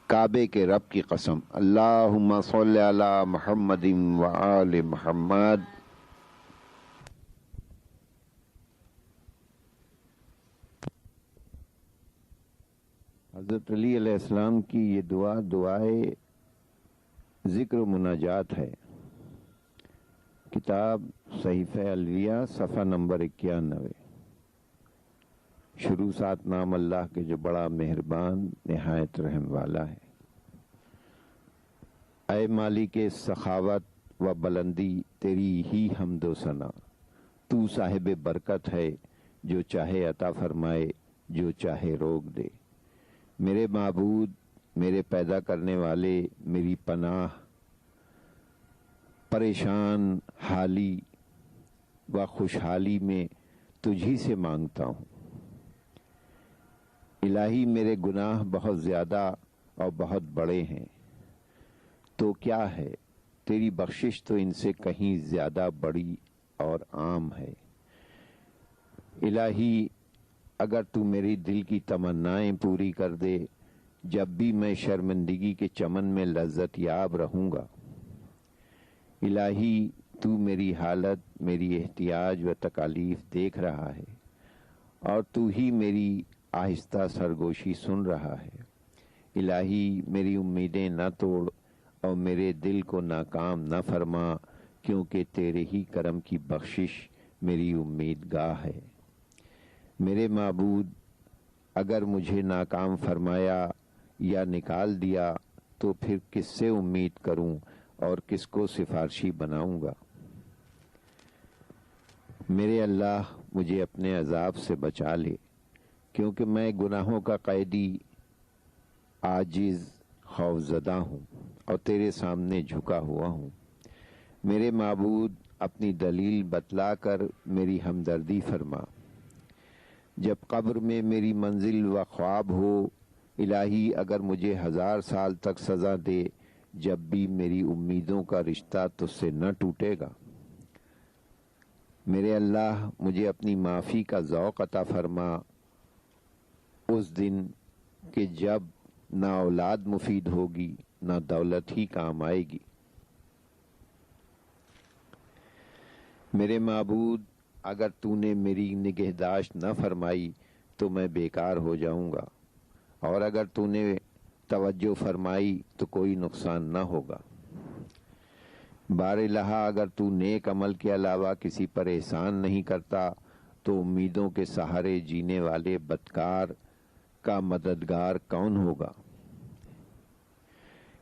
کعبے کے رب کی قسم۔ اللہم صلی علی محمد وآل محمد۔ حضرت علی علیہ السلام کی یہ دعائے ذکر و مناجات ہے۔ کتاب صحیفہ الویہ صفحہ نمبر 91۔ شروع سات نام اللہ کے جو بڑا مہربان نہایت رحم والا ہے۔ اے مالک سخاوت و بلندی تیری ہی حمد و ثنا، تو صاحب برکت ہے جو چاہے عطا فرمائے جو چاہے روک دے۔ میرے معبود، میرے پیدا کرنے والے، میری پناہ پریشان حالی و خوشحالی میں تجھی سے مانگتا ہوں۔ الہی میرے گناہ بہت زیادہ اور بہت بڑے ہیں، تو کیا ہے تیری بخشش تو ان سے کہیں زیادہ بڑی اور عام ہے۔ الہی اگر تو میری دل کی تمنائیں پوری کر دے، جب بھی میں شرمندگی کے چمن میں لذت یاب رہوں گا۔ الہی تو میری حالت، میری احتیاج و تکالیف دیکھ رہا ہے، اور تو ہی میری آہستہ سرگوشی سن رہا ہے۔ الہی میری امیدیں نہ توڑ اور میرے دل کو ناکام نہ فرما، کیونکہ تیرے ہی کرم کی بخشش میری امید گاہ ہے۔ میرے معبود اگر مجھے ناکام فرمایا یا نکال دیا تو پھر کس سے امید کروں اور کس کو سفارشی بناؤں گا؟ میرے اللہ مجھے اپنے عذاب سے بچا لے، کیونکہ میں گناہوں کا قیدی، عاجز، خوفزدہ ہوں اور تیرے سامنے جھکا ہوا ہوں۔ میرے معبود اپنی دلیل بتلا کر میری ہمدردی فرما۔ جب قبر میں میری منزل و خواب ہو، الہی اگر مجھے 1000 سال تک سزا دے، جب بھی میری امیدوں کا رشتہ تجھ سے نہ ٹوٹے گا۔ میرے اللہ مجھے اپنی معافی کا ذوق عطا فرما اس دن کہ جب نہ اولاد مفید ہوگی، نہ دولت ہی کام آئے گی۔ میرے معبود اگر تو نے میری نگہداشت نہ فرمائی تو میں بیکار ہو جاؤں گا، اور اگر تو نے توجہ فرمائی تو کوئی نقصان نہ ہوگا۔ بار الہ اگر تو نیک عمل کے علاوہ کسی پر احسان نہیں کرتا تو امیدوں کے سہارے جینے والے بدکار کا مددگار کون ہوگا؟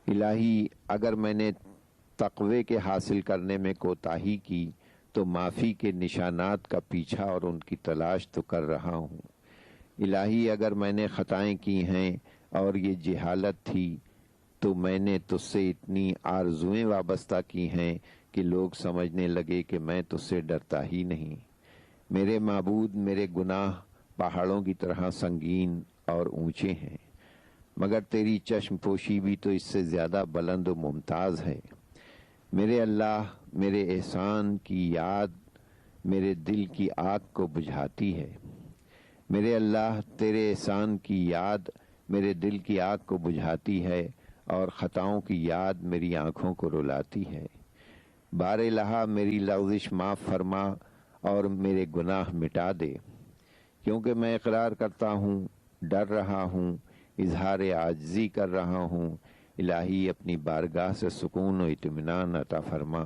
الہی اگر میں نے تقوی کے حاصل کرنے میں کوتاہی کی تو معافی کے نشانات کا پیچھا اور ان کی تلاش تو کر رہا ہوں۔ الہی اگر میں نے خطائیں کی ہیں اور یہ جہالت تھی تو میں نے تجھ سے اتنی آرزویں وابستہ کی ہیں کہ لوگ سمجھنے لگے کہ میں تجھ سے ڈرتا ہی نہیں۔ میرے معبود میرے گناہ پہاڑوں کی طرح سنگین اور اونچے ہیں، مگر تیری چشم پوشی بھی تو اس سے زیادہ بلند و ممتاز ہے۔ میرے اللہ میرے احسان کی یاد میرے دل کی آگ کو بجھاتی ہے۔ میرے اللہ تیرے احسان کی یاد میرے دل کی آگ کو بجھاتی ہے، اور خطاؤں کی یاد میری آنکھوں کو رلاتی ہے۔ بار الہ میری لغزش معاف فرما اور میرے گناہ مٹا دے، کیونکہ میں اقرار کرتا ہوں، ڈر رہا ہوں، اظہار عاجزی کر رہا ہوں۔ الہی اپنی بارگاہ سے سکون و اطمینان عطا فرما،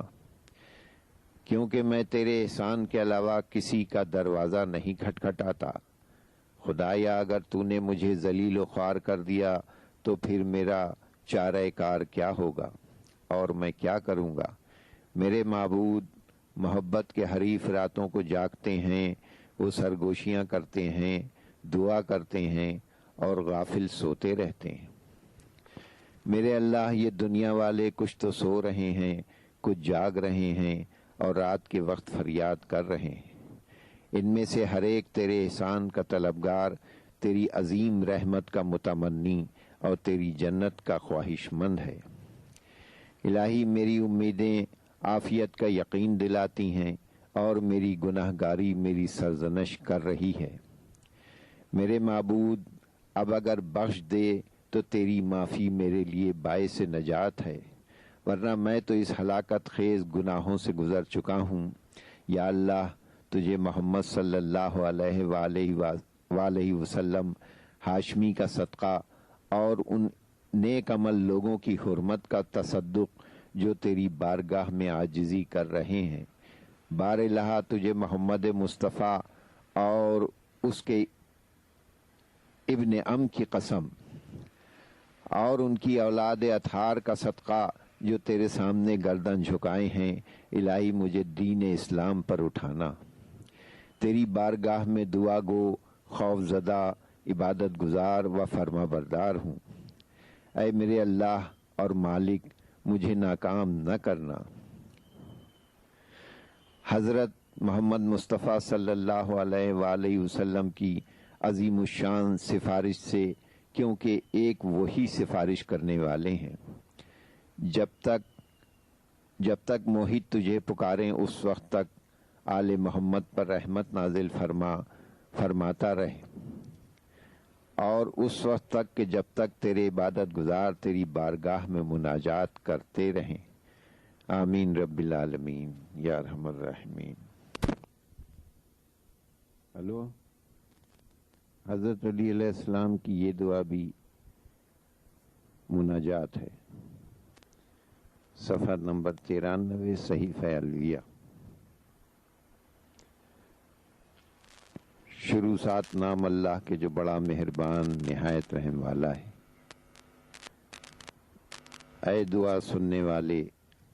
کیونکہ میں تیرے احسان کے علاوہ کسی کا دروازہ نہیں کھٹکھٹاتا۔ خدایا اگر تو نے مجھے ذلیل و خوار کر دیا تو پھر میرا چارہ کار کیا ہوگا اور میں کیا کروں گا؟ میرے معبود محبت کے حریف راتوں کو جاگتے ہیں، وہ سرگوشیاں کرتے ہیں، دعا کرتے ہیں اور غافل سوتے رہتے ہیں۔ میرے اللہ یہ دنیا والے کچھ تو سو رہے ہیں، کچھ جاگ رہے ہیں اور رات کے وقت فریاد کر رہے ہیں۔ ان میں سے ہر ایک تیرے احسان کا طلبگار، تیری عظیم رحمت کا متمنی اور تیری جنت کا خواہش مند ہے۔ الہی میری امیدیں عافیت کا یقین دلاتی ہیں اور میری گناہ گاری میری سرزنش کر رہی ہے۔ میرے معبود اب اگر بخش دے تو تیری معافی میرے لیے باعث نجات ہے، ورنہ میں تو اس ہلاکت خیز گناہوں سے گزر چکا ہوں۔ یا اللہ تجھے محمد صلی اللہ علیہ وآلہ وسلم ہاشمی کا صدقہ اور ان نیک عمل لوگوں کی حرمت کا تصدق جو تیری بارگاہ میں عاجزی کر رہے ہیں۔ بار الہ تجھے محمد مصطفیٰ اور اس کے ابن ام کی قسم اور ان کی اولاد اطہار کا صدقہ جو تیرے سامنے گردن جھکائے ہیں، الہی مجھے دین اسلام پر اٹھانا۔ تیری بارگاہ میں دعا گو، خوف زدہ، عبادت گزار و فرما بردار ہوں۔ اے میرے اللہ اور مالک مجھے ناکام نہ کرنا۔ حضرت محمد مصطفیٰ صلی اللہ علیہ وآلہ وسلم کی عظیم الشان سفارش سے، کیونکہ ایک وہی سفارش کرنے والے ہیں۔ جب تک موحد تجھے پکاریں اس وقت تک آل محمد پر رحمت نازل فرماتا رہے، اور اس وقت تک کہ جب تک تیرے عبادت گزار تیری بارگاہ میں مناجات کرتے رہیں۔ آمین رب العالمین یا ارحم الراحمین۔ ہلو، حضرت علی علیہ السلام کی یہ دعا بھی مناجات ہے، صفحہ نمبر 93 صحیفہ الویہ۔ شروع سات نام اللہ کے جو بڑا مہربان نہایت رحم والا ہے۔ اے دعا سننے والے،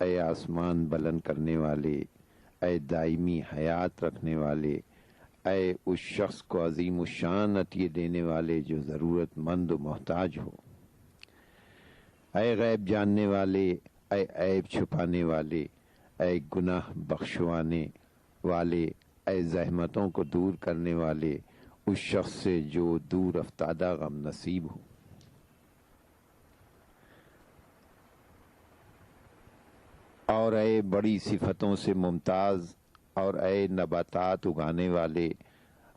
اے آسمان بلند کرنے والے، اے دائمی حیات رکھنے والے، اے اس شخص کو عظیم الشان عطیے دینے والے جو ضرورت مند و محتاج ہو، اے غیب جاننے والے، اے عیب چھپانے والے، اے گناہ بخشوانے والے، اے زحمتوں کو دور کرنے والے، اس شخص سے جو دور افتادہ غم نصیب ہو، اور اے بڑی صفتوں سے ممتاز، اور اے نباتات اگانے والے،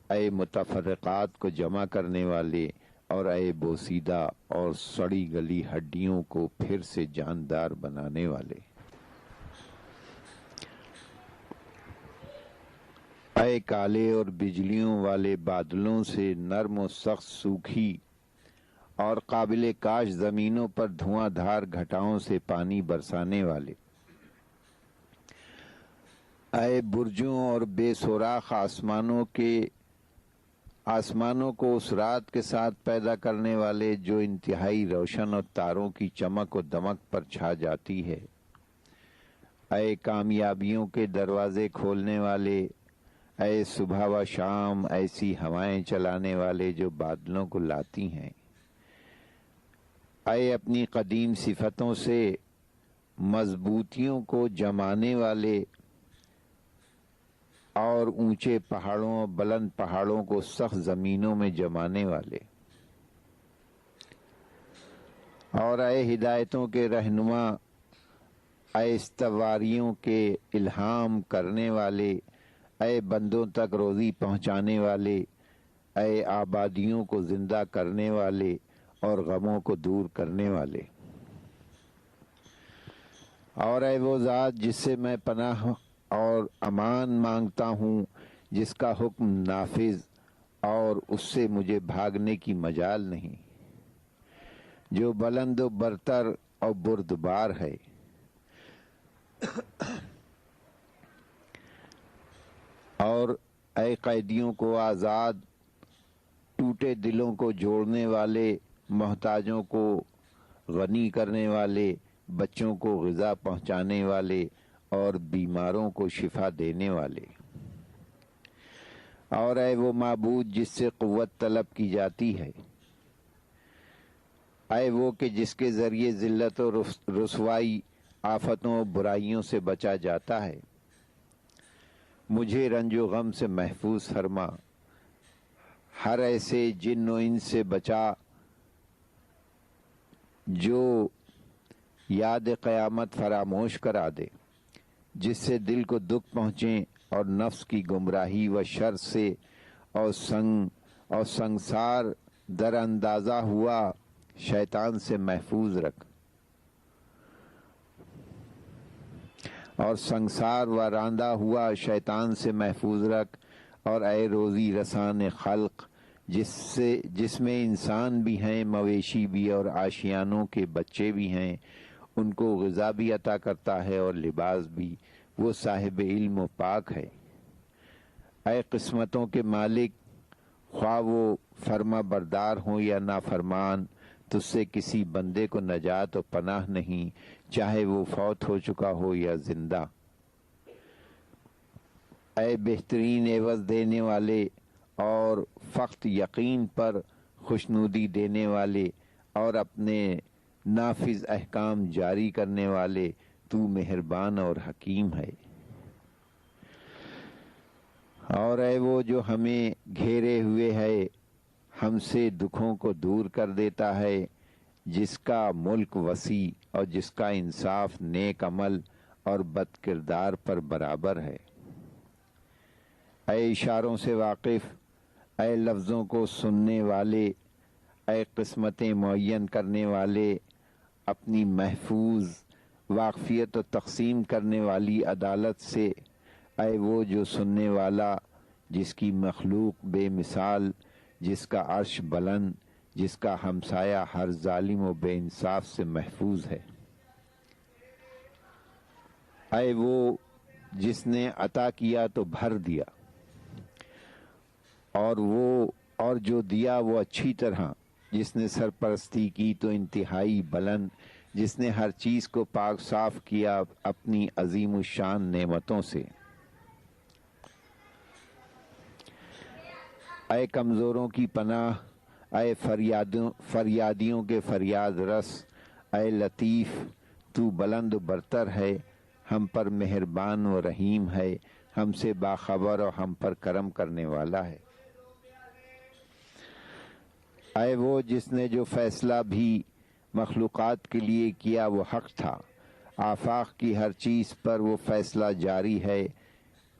اے متفرقات کو جمع کرنے والے، اور اے بوسیدہ اور سڑی گلی ہڈیوں کو پھر سے جاندار بنانے والے، اے کالے اور بجلیوں والے بادلوں سے نرم و سخت سوکھی اور قابل کاش زمینوں پر دھواں دھار گھٹاؤں سے پانی برسانے والے، اے برجوں اور بے سوراخ آسمانوں کو اس رات کے ساتھ پیدا کرنے والے جو انتہائی روشن اور تاروں کی چمک و دمک پر چھا جاتی ہے، اے کامیابیوں کے دروازے کھولنے والے، اے صبح و شام ایسی ہوائیں چلانے والے جو بادلوں کو لاتی ہیں، اے اپنی قدیم صفتوں سے مضبوطیوں کو جمانے والے اور اونچے پہاڑوں بلند پہاڑوں کو سخت زمینوں میں جمانے والے، اور اے ہدایتوں کے رہنما، اے استواریوں کے الہام کرنے والے، اے بندوں تک روزی پہنچانے والے، اے آبادیوں کو زندہ کرنے والے اور غموں کو دور کرنے والے، اور اے وہ ذات جس سے میں پناہ اور امان مانگتا ہوں، جس کا حکم نافذ اور اس سے مجھے بھاگنے کی مجال نہیں، جو بلند و برتر اور بردبار ہے، اور اے قیدیوں کو آزاد، ٹوٹے دلوں کو جوڑنے والے، محتاجوں کو غنی کرنے والے، بچوں کو غذا پہنچانے والے اور بیماروں کو شفا دینے والے، اور اے وہ معبود جس سے قوت طلب کی جاتی ہے، اے وہ کہ جس کے ذریعے ذلت و رسوائی، آفتوں و برائیوں سے بچا جاتا ہے، مجھے رنج و غم سے محفوظ فرما، ہر ایسے جن و انس سے بچا جو یاد قیامت فراموش کرا دے، جس سے دل کو دکھ پہنچیں اور نفس کی گمراہی و شر سے اور سنگسار در اندازہ ہوا شیطان سے محفوظ رکھ، اور سنگسار و راندہ ہوا شیطان سے محفوظ رکھ، اور اے روزی رسان خلق جس میں انسان بھی ہیں، مویشی بھی اور آشیانوں کے بچے بھی ہیں، ان کو غذا بھی عطا کرتا ہے اور لباس بھی، وہ صاحب علم و پاک ہے، اے قسمتوں کے مالک، خواہ وہ فرما بردار ہوں یا نافرمان، تجھ سے کسی بندے کو نجات و پناہ نہیں، چاہے وہ فوت ہو چکا ہو یا زندہ، اے بہترین عوض دینے والے اور فقط یقین پر خوشنودی دینے والے اور اپنے نافذ احکام جاری کرنے والے، تو مہربان اور حکیم ہے، اور اے وہ جو ہمیں گھیرے ہوئے ہے ہم سے دکھوں کو دور کر دیتا ہے، جس کا ملک وسیع اور جس کا انصاف نیک عمل اور بد کردار پر برابر ہے۔ اے اشاروں سے واقف، اے لفظوں کو سننے والے، اے قسمتیں معین کرنے والے، اپنی محفوظ واقفیت و تقسیم کرنے والی عدالت سے، اے وہ جو سننے والا، جس کی مخلوق بے مثال، جس کا عرش بلند، جس کا ہمسایہ ہر ظالم و بے انصاف سے محفوظ ہے۔ اے وہ جس نے عطا کیا تو بھر دیا، اور جو دیا وہ اچھی طرح، جس نے سرپرستی کی تو انتہائی بلند، جس نے ہر چیز کو پاک صاف کیا اپنی عظیم الشان نعمتوں سے۔ اے کمزوروں کی پناہ، اے فریادیوں کے فریاد رس، اے لطیف، تو بلند و برتر ہے، ہم پر مہربان و رحیم ہے، ہم سے باخبر اور ہم پر کرم کرنے والا ہے۔ اے وہ جس نے جو فیصلہ بھی مخلوقات کے لیے کیا وہ حق تھا، آفاق کی ہر چیز پر وہ فیصلہ جاری ہے،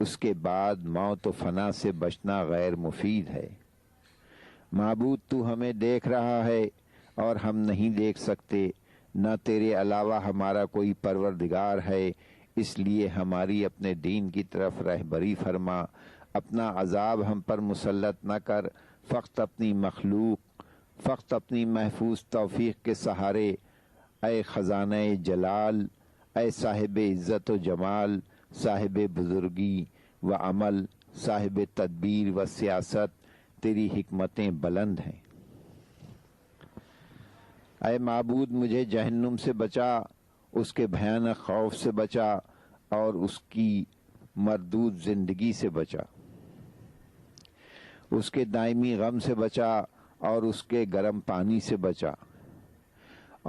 اس کے بعد موت و فنا سے بچنا غیر مفید ہے۔ معبود تو ہمیں دیکھ رہا ہے اور ہم نہیں دیکھ سکتے، نہ تیرے علاوہ ہمارا کوئی پروردگار ہے، اس لیے ہماری اپنے دین کی طرف رہبری فرما، اپنا عذاب ہم پر مسلط نہ کر، فقط اپنی محفوظ توفیق کے سہارے۔ اے خزانہ جلال، اے صاحب عزت و جمال، صاحب بزرگی و عمل، صاحب تدبیر و سیاست، تیری حکمتیں بلند ہیں۔ اے معبود مجھے جہنم سے بچا، اس کے بھیانک خوف سے بچا اور اس کی مردود زندگی سے بچا، اس کے دائمی غم سے بچا اور اس کے گرم پانی سے بچا،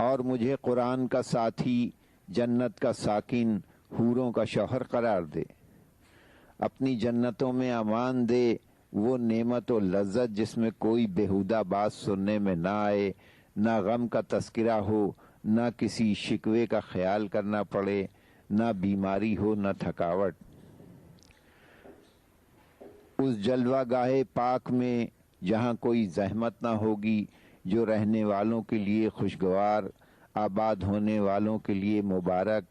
اور مجھے قرآن کا ساتھی، جنت کا ساکن، حوروں کا شوہر قرار دے۔ اپنی جنتوں میں امان دے، وہ نعمت و لذت جس میں کوئی بیہودہ بات سننے میں نہ آئے، نہ غم کا تذکرہ ہو، نہ کسی شکوے کا خیال کرنا پڑے، نہ بیماری ہو نہ تھکاوٹ۔ اس جلوہ گاہ پاک میں جہاں کوئی زحمت نہ ہوگی، جو رہنے والوں کے لیے خوشگوار، آباد ہونے والوں کے لیے مبارک،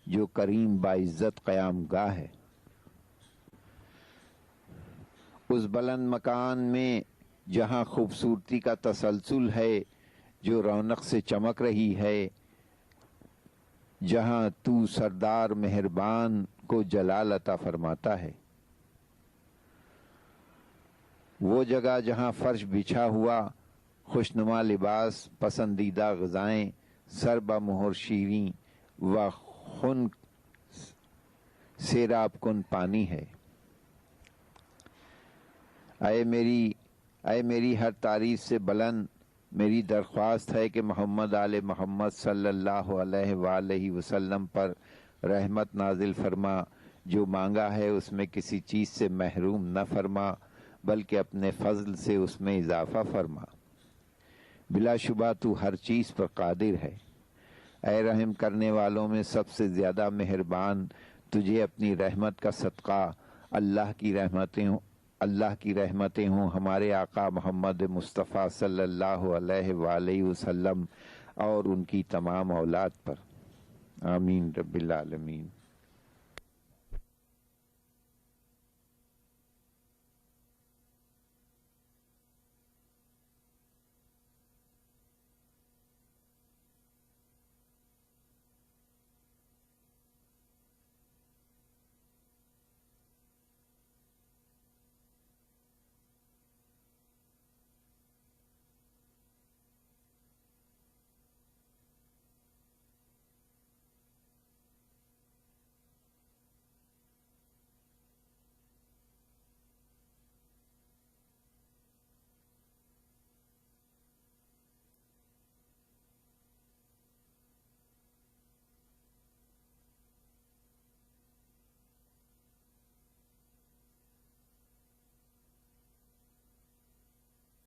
جو کریم باعزت قیام گاہ ہے۔ اس بلند مکان میں جہاں خوبصورتی کا تسلسل ہے، جو رونق سے چمک رہی ہے، جہاں تو سردار مہربان کو جلال عطا فرماتا ہے۔ وہ جگہ جہاں فرش بچھا ہوا، خوشنما لباس، پسندیدہ غذائیں، سربہ مہر شیریں و خنک سیراب کن پانی ہے۔ اے میری ہر تعریف سے بلند، میری درخواست ہے کہ محمد آل محمد صلی اللہ علیہ وآلہ وسلم پر رحمت نازل فرما، جو مانگا ہے اس میں کسی چیز سے محروم نہ فرما، بلکہ اپنے فضل سے اس میں اضافہ فرما۔ بلا شبہ تو ہر چیز پر قادر ہے۔ اے رحم کرنے والوں میں سب سے زیادہ مہربان، تجھے اپنی رحمت کا صدقہ، اللہ کی رحمتیں ہوں ہمارے آقا محمد مصطفیٰ صلی اللہ علیہ وآلہ وسلم اور ان کی تمام اولاد پر، آمین رب العالمین۔